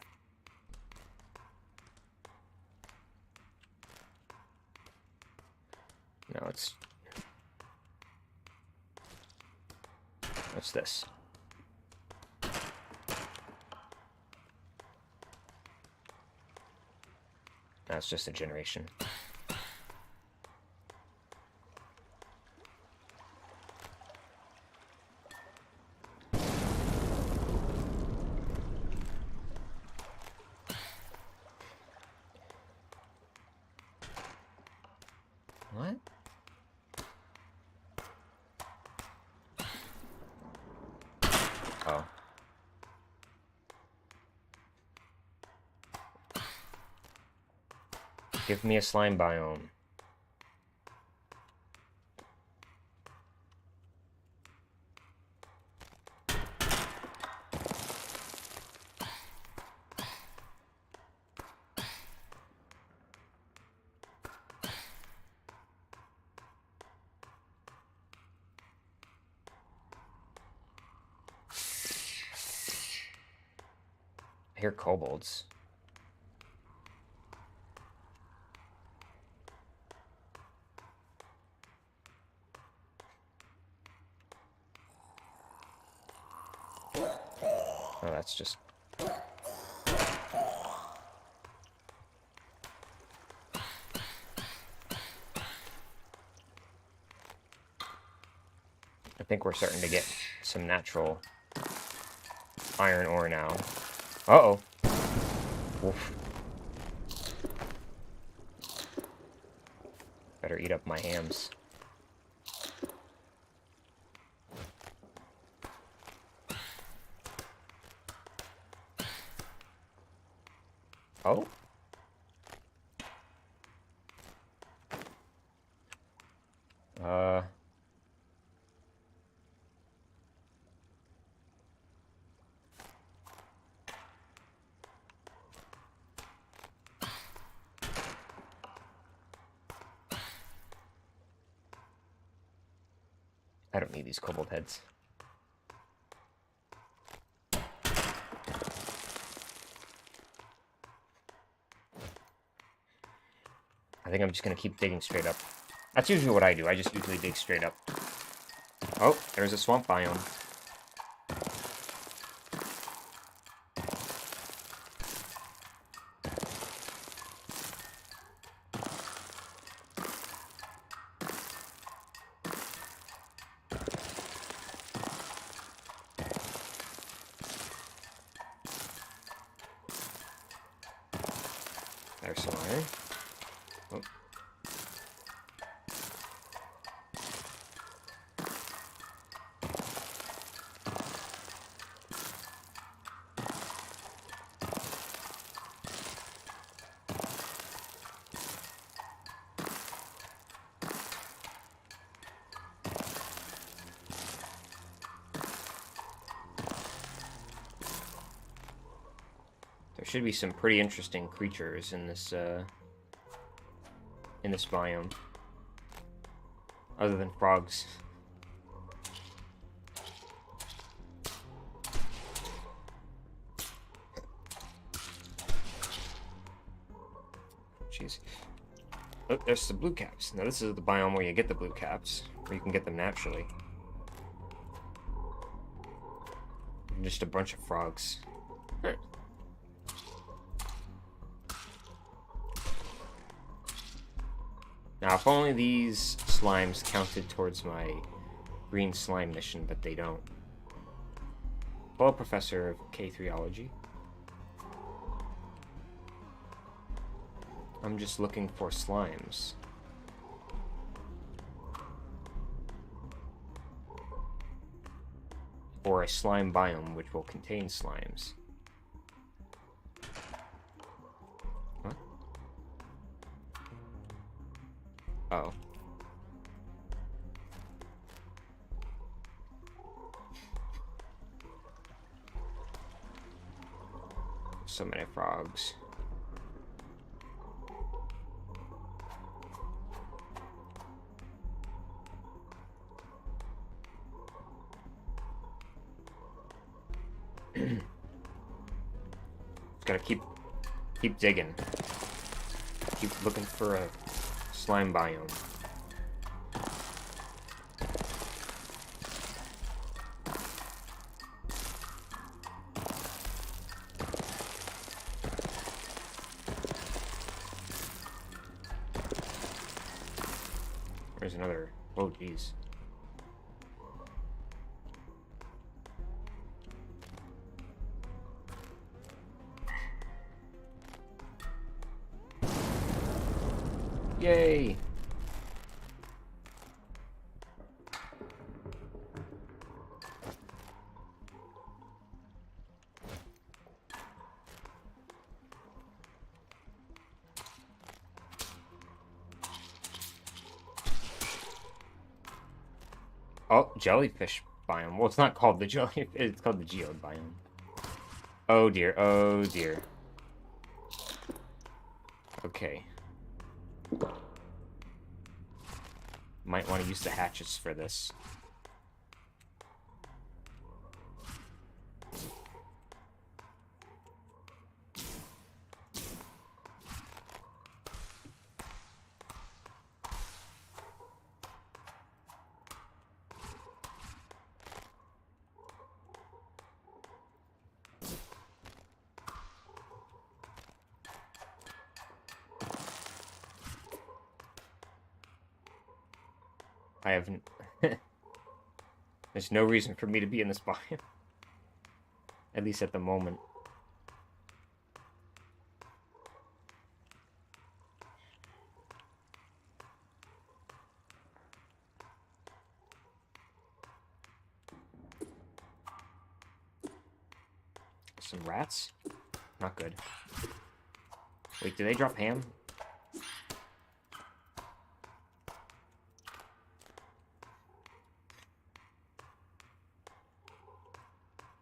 No, it's... What's this? That's just a generation. What? Oh. Give me a slime biome. I hear kobolds. Oh, that's just... I think we're starting to get some natural iron ore now. Uh-oh. Oof. Better eat up my hams. Oh? I don't need these kobold heads. I think I'm just gonna keep digging straight up. That's usually what I do. I just usually dig straight up. Oh, there's a swamp biome. There's some iron. Oh. There should be some pretty interesting creatures in this biome, other than frogs. jeez. Oh, there's the blue caps. Now this is the biome where you get the blue caps, where you can get them naturally. Just a bunch of frogs. Right. Now, if only these slimes counted towards my green slime mission, but they don't. Hello, Professor of K3ology. I'm just looking for slimes. Or a slime biome which will contain slimes. What? Oh. So many frogs. Gotta keep digging. Keep looking for a slime biome. There's another. Oh, geez. Yay! Oh, jellyfish biome. Well, it's not called the jellyfish. It's called the geode biome. Oh dear. Oh dear. Okay. Might want to use the hatchets for this. I haven't... There's no reason for me to be in this biome. At least at the moment. Some rats? Not good. Wait, do they drop ham?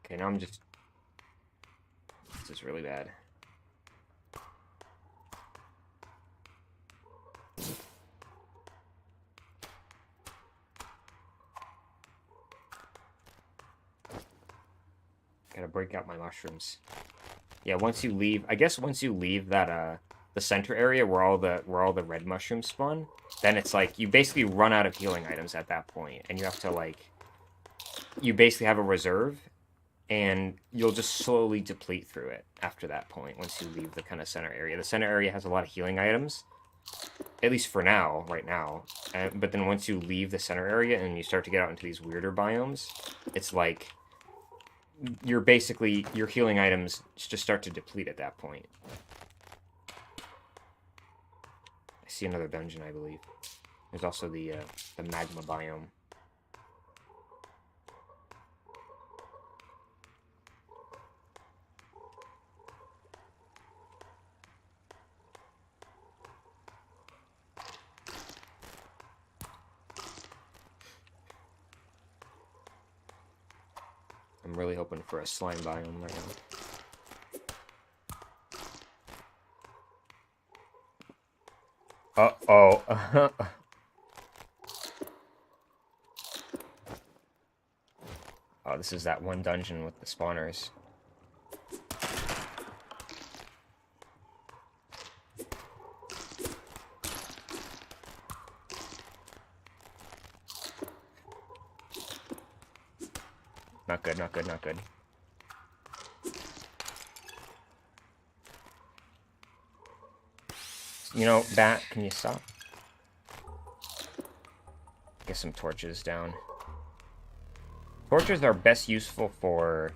Okay, now I'm just... This is really bad. Gotta break out my mushrooms. Yeah, once you leave... I guess once you leave that, the center area where all the red mushrooms spawn, then it's like, you basically run out of healing items at that point, and you have to, like... You basically have a reserve, and you'll just slowly deplete through it after that point, once you leave the kind of center area. The center area has a lot of healing items, at least for now, right now. But then once you leave the center area and you start to get out into these weirder biomes, it's like... You're basically... Your healing items just start to deplete at that point. I see another dungeon, I believe. There's also the magma biome. I'm really hoping for a slime biome right now. Uh-oh. Oh, this is that one dungeon with the spawners. Not good, not good, not good. You know, Bat, can you stop? Get some torches down. Torches are best useful for...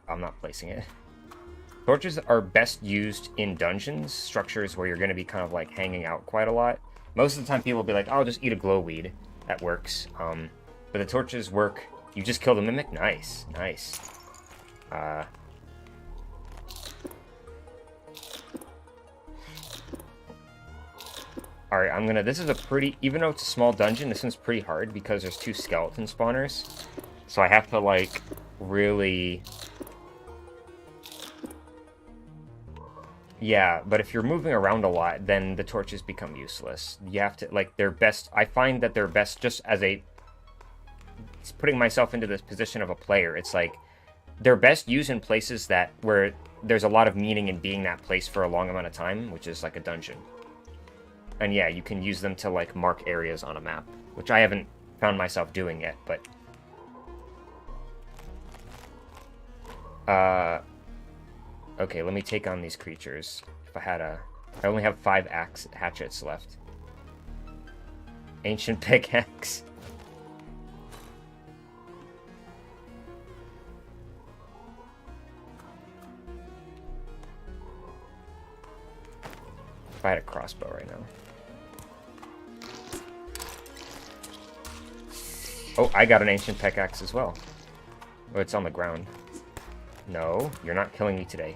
I'm not placing it. Torches are best used in dungeons, structures where you're going to be kind of like hanging out quite a lot. Most of the time people will be like, oh, I'll just eat a glowweed. That works. But the torches work. You just kill the mimic? Nice. Nice. Alright, I'm gonna... This is a pretty... Even though it's a small dungeon, this one's pretty hard because there's 2 skeleton spawners. So I have to, like, really... Yeah, but if you're moving around a lot, then the torches become useless. You have to... Like, they're best... I find that they're best just as a... It's putting myself into this position of a player. It's like... They're best used in places that... Where there's a lot of meaning in being that place for a long amount of time, which is like a dungeon. And yeah, you can use them to, like, mark areas on a map, which I haven't found myself doing yet, but... Okay, let me take on these creatures. If I had a... I only have 5 hatchets left. Ancient pickaxe. If I had a crossbow right now. Oh, I got an ancient pickaxe as well. Oh, it's on the ground. No, you're not killing me today.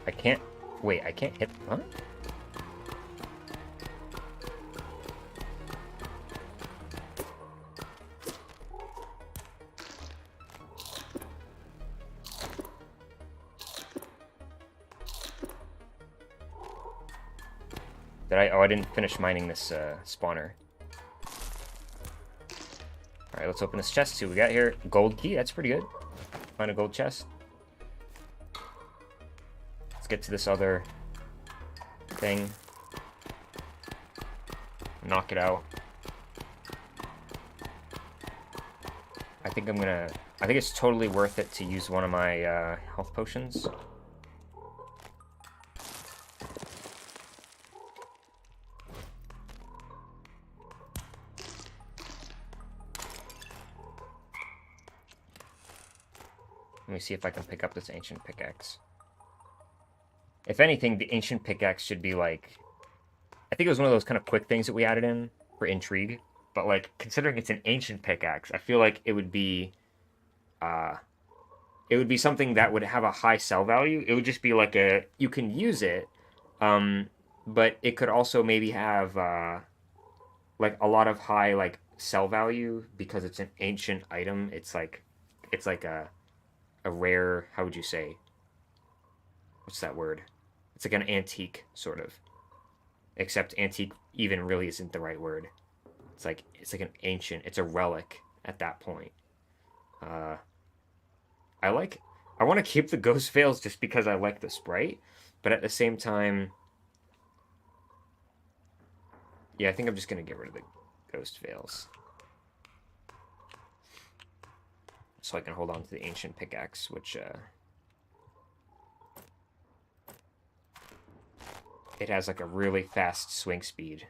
I can't... Wait, I can't hit... Huh? Did I... Oh, I didn't finish mining this spawner. Alright, let's open this chest. See what we got here. Gold key, that's pretty good. Find a gold chest. Let's get to this other thing. Knock it out. I think I'm gonna... I think it's totally worth it to use one of my health potions. Let me see if I can pick up this ancient pickaxe. If anything, the ancient pickaxe should be like... I think it was one of those kind of quick things that we added in for intrigue. But, like, considering it's an ancient pickaxe, I feel like it would be... it would be something that would have a high sell value. It would just be like a... You can use it, but it could also maybe have, like, a lot of high, like, sell value because it's an ancient item. It's like a rare... How would you say? What's that word? It's like an antique, sort of. Except antique even really isn't the right word. It's like an ancient... It's a relic at that point. I want to keep the ghost veils just because I like the sprite, but at the same time, yeah, I think I'm just going to get rid of the ghost veils. So I can hold on to the ancient pickaxe, which, it has like a really fast swing speed.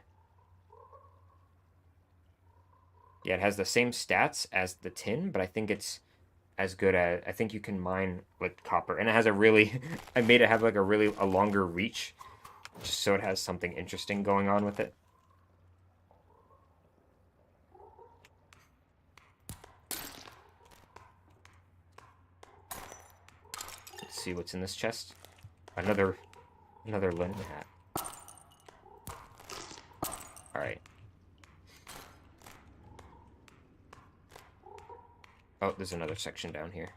Yeah, it has the same stats as the tin, but I think it's as good as... I think you can mine, like, copper. And it has a really... I made it have, like, a longer reach, just so it has something interesting going on with it. Let's see what's in this chest. Another linen hat. Alright. Oh, there's another section down here.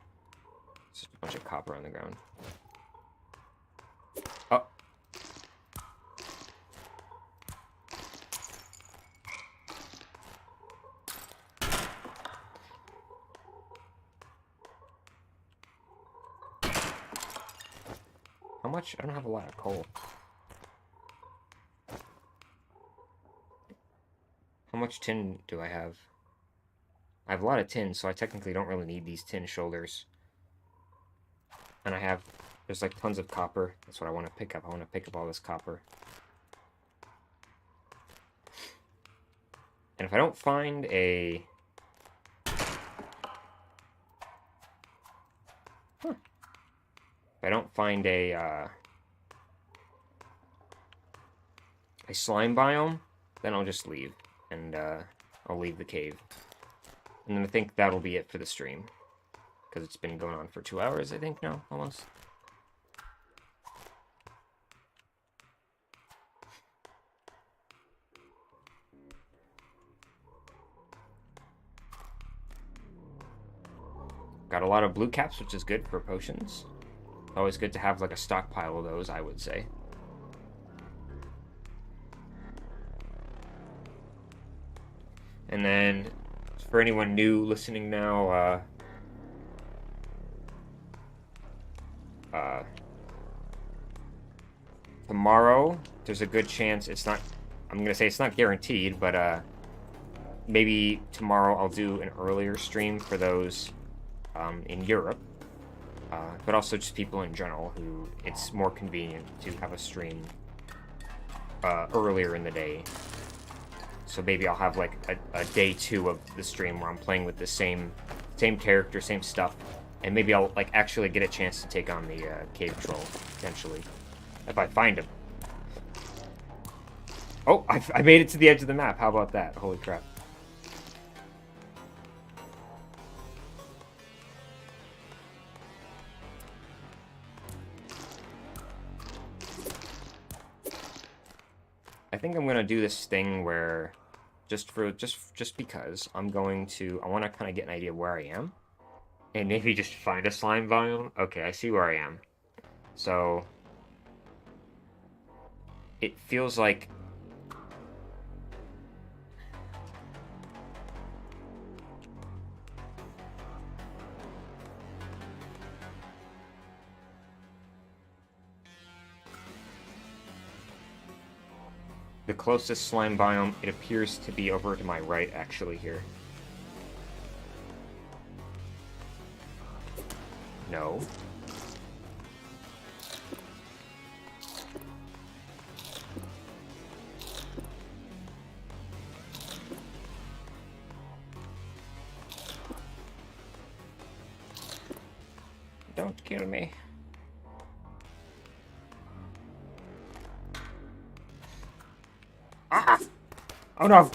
It's just a bunch of copper on the ground. Oh. How much? I don't have a lot of coal. much tin do I have? I have a lot of tin, so I technically don't really need these tin shoulders. And there's like tons of copper. That's what I want to pick up. I want to pick up all this copper. And if I don't find a... Huh. If I don't find a slime biome, then I'll just leave. And I'll leave the cave. And then I think that'll be it for the stream. Because it's been going on for 2 hours, I think, now, almost. Got a lot of blue caps, which is good for potions. Always good to have like a stockpile of those, I would say. And then, for anyone new listening now, tomorrow, there's a good chance it's not... I'm going to say it's not guaranteed, but maybe tomorrow I'll do an earlier stream for those in Europe. But also just people in general who it's more convenient to have a stream earlier in the day. So maybe I'll have like a day 2 of the stream where I'm playing with the same character, same stuff, and maybe I'll like actually get a chance to take on the cave troll potentially if I find him. Oh, I made it to the edge of the map. How about that? Holy crap. I think I'm gonna do this thing where, just because I want to kind of get an idea of where I am, and maybe just find a slime biome. Okay, I see where I am. So it feels like the closest slime biome, it appears to be over to my right, actually, here. No. Don't kill me. Ah! Oh no!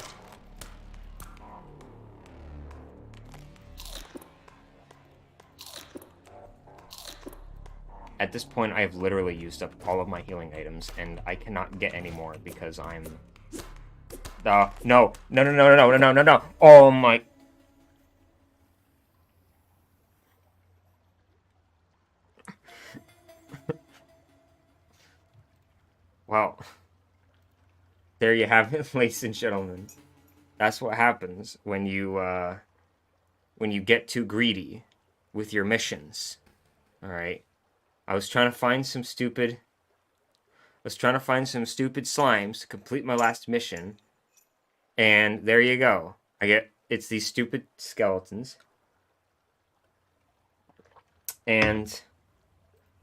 At this point, I have literally used up all of my healing items, and I cannot get any more because I'm... No. No, no, no, no, no, no, no, no! Oh my... Well... There you have it, ladies and gentlemen. That's what happens when you get too greedy with your missions. Alright? I was trying to find some stupid slimes to complete my last mission. And there you go. It's these stupid skeletons. And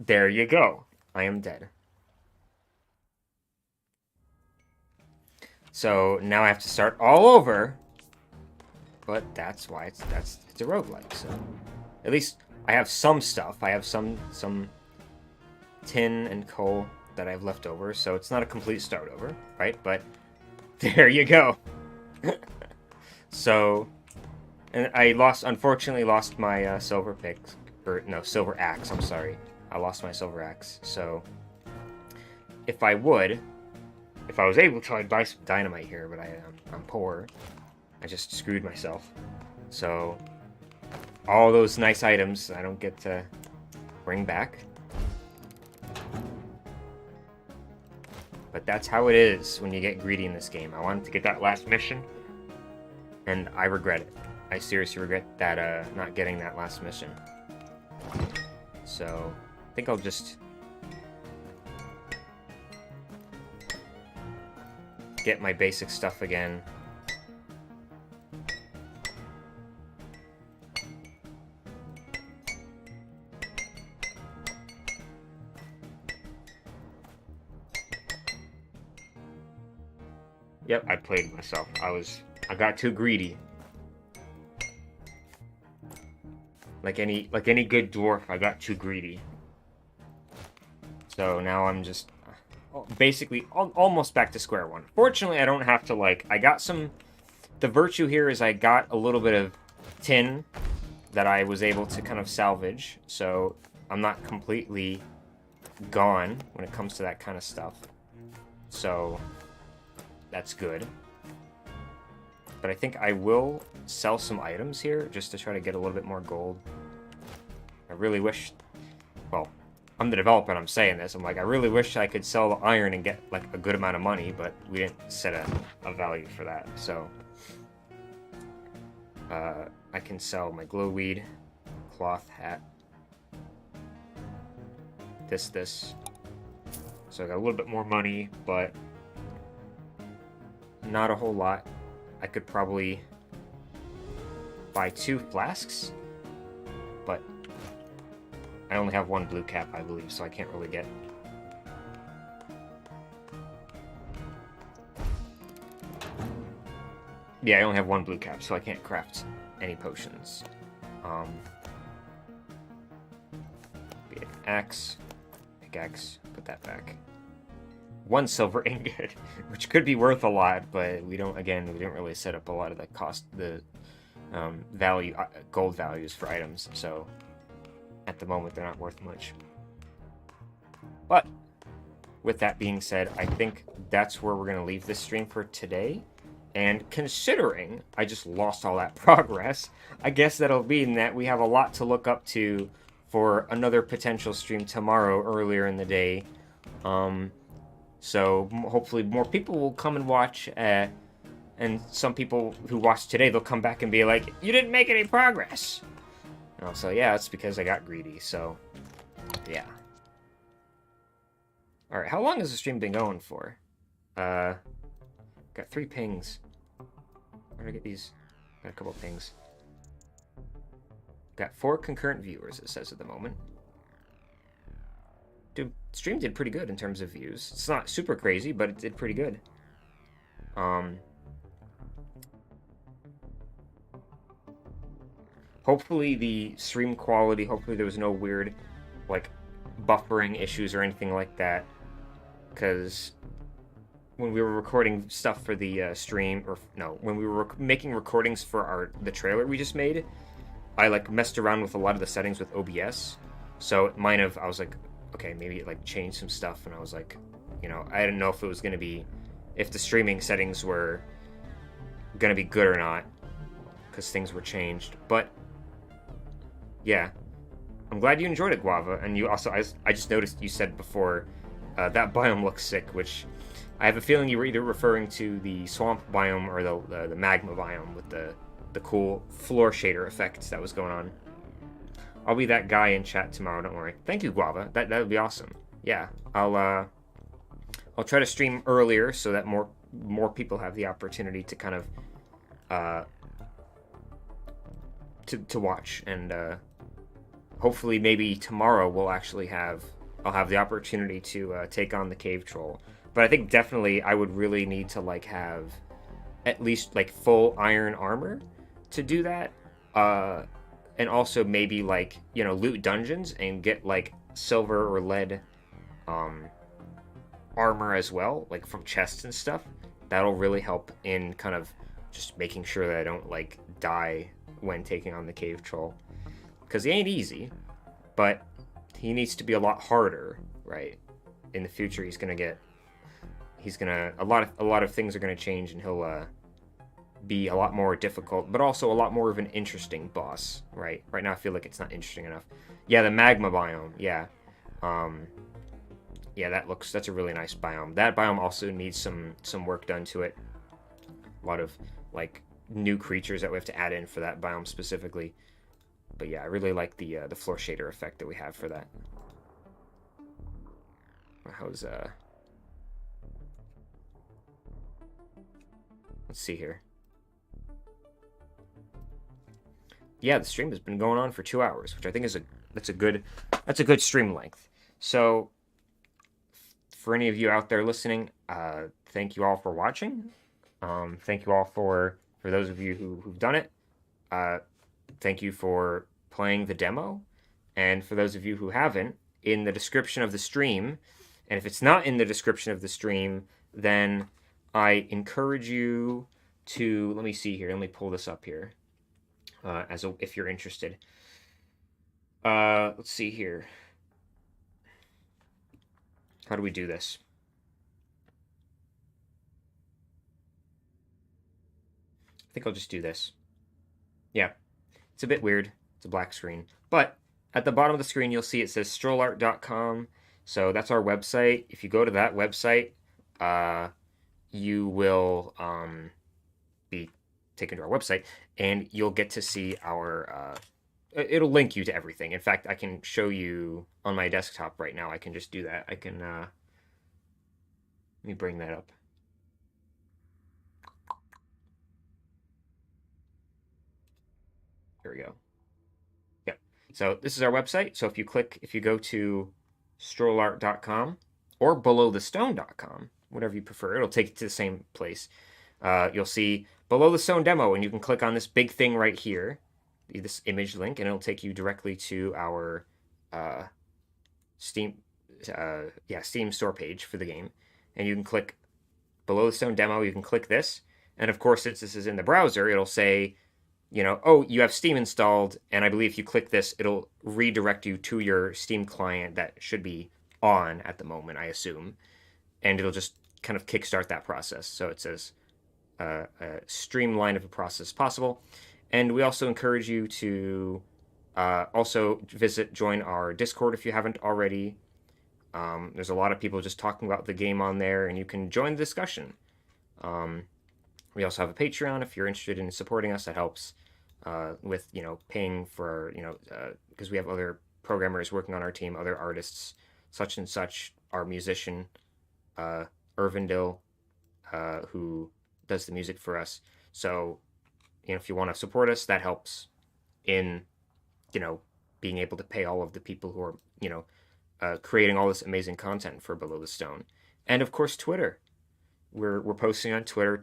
there you go. I am dead. So now I have to start all over. But that's why it's a roguelike. So at least I have some stuff. I have some tin and coal that I have left over, so it's not a complete start over, right? But there you go. So, and I unfortunately lost my silver silver axe. I'm sorry, I lost my silver axe. So, if I was able to, I'd buy some dynamite here, but I'm poor. I just screwed myself. So, all those nice items I don't get to bring back. But that's how it is when you get greedy in this game. I wanted to get that last mission, and I regret it. I seriously regret that not getting that last mission. So, I think I'll just get my basic stuff again. Yep, I played myself. I got too greedy. Like any good dwarf, I got too greedy. So now I'm just basically almost back to square one. Fortunately, I don't have to, like, I got some... The virtue here is I got a little bit of tin that I was able to kind of salvage, so I'm not completely gone when it comes to that kind of stuff. So that's good. But I think I will sell some items here just to try to get a little bit more gold. I really wish... Well, I'm the developer and I'm saying this. I'm like, I really wish I could sell the iron and get, like, a good amount of money, but we didn't set a value for that, so... I can sell my glowweed, cloth hat, this. So I got a little bit more money, but not a whole lot. I could probably buy 2 flasks, but I only have 1 blue cap, I believe, so I can't really get... Yeah, I only have 1 blue cap, so I can't craft any potions. Be an axe, pickaxe, put that back. 1 silver ingot, which could be worth a lot, but we didn't really set up a lot of the gold values for items, so at the moment they're not worth much. But with that being said, I think that's where we're going to leave this stream for today. And considering I just lost all that progress, I guess that'll mean that we have a lot to look up to for another potential stream tomorrow earlier in the day. So hopefully more people will come and watch, and some people who watched today, they'll come back and be like, you didn't make any progress. And I'll say, yeah, it's because I got greedy, so yeah. Alright, how long has the stream been going for? Got 3 pings. Where did I get these? Got a couple pings. Got 4 concurrent viewers, it says at the moment. Dude, stream did pretty good in terms of views. It's not super crazy, but it did pretty good. Hopefully the stream quality, hopefully there was no weird, like, buffering issues or anything like that. Because... when we were recording stuff for the stream, or no, when we were making recordings for the trailer we just made, I like messed around with a lot of the settings with OBS. So it might have, I was like, okay, maybe it like changed some stuff, and I was like, you know, I didn't know if it was gonna be, if the streaming settings were gonna be good or not, because things were changed. But yeah, I'm glad you enjoyed it, Guava. And you also, I just noticed you said before that biome looks sick, which I have a feeling you were either referring to the swamp biome or the magma biome with the cool floor shader effects that was going on. I'll be that guy in chat tomorrow, don't worry. Thank you, Guava. That would be awesome. Yeah, I'll try to stream earlier so that more people have the opportunity to kind of to watch, and hopefully maybe tomorrow I'll have the opportunity to take on the cave troll. But I think definitely I would really need to like have at least like full iron armor to do that. And also maybe like, you know, loot dungeons and get like silver or lead armor as well, like from chests and stuff. That'll really help in kind of just making sure that I don't like die when taking on the cave troll. Because he ain't easy, but he needs to be a lot harder, right? In the future a lot of things are gonna change, and he'll be a lot more difficult, but also a lot more of an interesting boss, right? Right now I feel like it's not interesting enough. Yeah, the magma biome, yeah. Yeah, that's a really nice biome. That biome also needs some work done to it. A lot of like new creatures that we have to add in for that biome specifically. But yeah, I really like the floor shader effect that we have for that. How's let's see here. Yeah, the stream has been going on for 2 hours, which I think is that's a good stream length. So for any of you out there listening, thank you all for watching. Thank you all for those of you who've done it. Thank you for playing the demo. And for those of you who haven't, in the description of the stream, and if it's not in the description of the stream, then I encourage you to, let me see here, let me pull this up here, if you're interested. Let's see here. How do we do this? I think I'll just do this. Yeah, it's a bit weird. It's a black screen. But at the bottom of the screen, you'll see it says strollart.com. So that's our website. If you go to that website, you will be taken to our website, and you'll get to see our... it'll link you to everything. In fact, I can show you on my desktop right now. I can just do that. I can... let me bring that up. There we go. Yeah. So this is our website. So if you go to strollart.com or belowthestone.com, whatever you prefer, it'll take you to the same place. You'll see Below the Stone demo, and you can click on this big thing right here, this image link, and it'll take you directly to our Steam store page for the game. And you can click Below the Stone demo. You can click this, and of course, since this is in the browser, it'll say, oh, you have Steam installed, and I believe if you click this, it'll redirect you to your Steam client that should be on at the moment, I assume, and it'll just kind of kickstart that process. So it says a streamline of a process possible. And we also encourage you to also join our Discord if you haven't already. There's a lot of people just talking about the game on there, and you can join the discussion. We also have a Patreon if you're interested in supporting us. That helps with paying for because we have other programmers working on our team, other artists, such and such, our musician Irvindale, who does the music for us. So if you want to support us, that helps in being able to pay all of the people who are creating all this amazing content for Below the Stone. And of course, Twitter. We're posting on Twitter,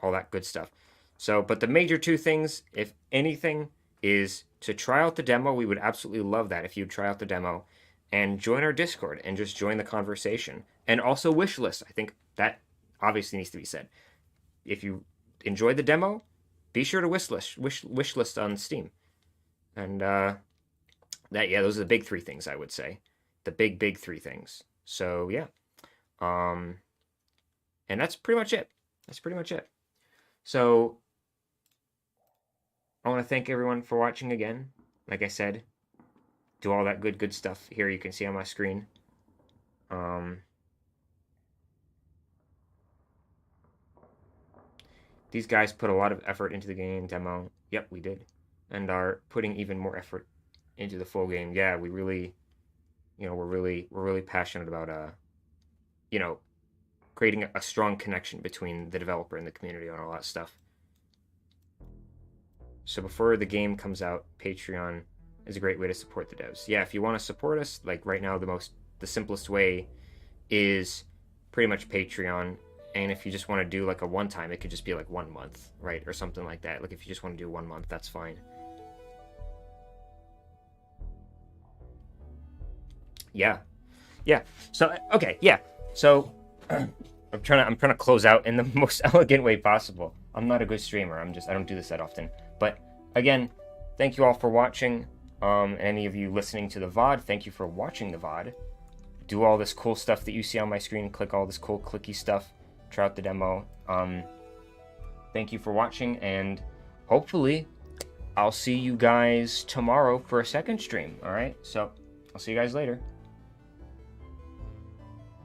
all that good stuff. So, but the major two things, if anything, is to try out the demo. We would absolutely love that if you'd try out the demo and join our Discord and just join the conversation. And also wishlist. I think that obviously needs to be said. If you enjoyed the demo, be sure to wishlist on Steam. And those are the big three things, I would say. The big three things. So yeah. And that's pretty much it. So I want to thank everyone for watching again. Like I said, do all that good stuff here you can see on my screen. These guys put a lot of effort into the game demo. Yep, we did. And are putting even more effort into the full game. Yeah, we really, we're really passionate about, creating a strong connection between the developer and the community and all that stuff. So before the game comes out, Patreon is a great way to support the devs. Yeah, if you want to support us, like right now, the simplest way is pretty much Patreon. And if you just want to do like a one-time, it could just be like 1 month, right? Or something like that. Like if you just want to do 1 month, that's fine. Yeah. So, okay, yeah. So I'm trying to close out in the most elegant way possible. I'm not a good streamer. I don't do this that often. But again, thank you all for watching. Any of you listening to the VOD, thank you for watching the VOD. Do all this cool stuff that you see on my screen. Click all this cool clicky stuff. Try out the demo. Thank you for watching, and hopefully I'll see you guys tomorrow for a second stream. All right, so I'll see you guys later.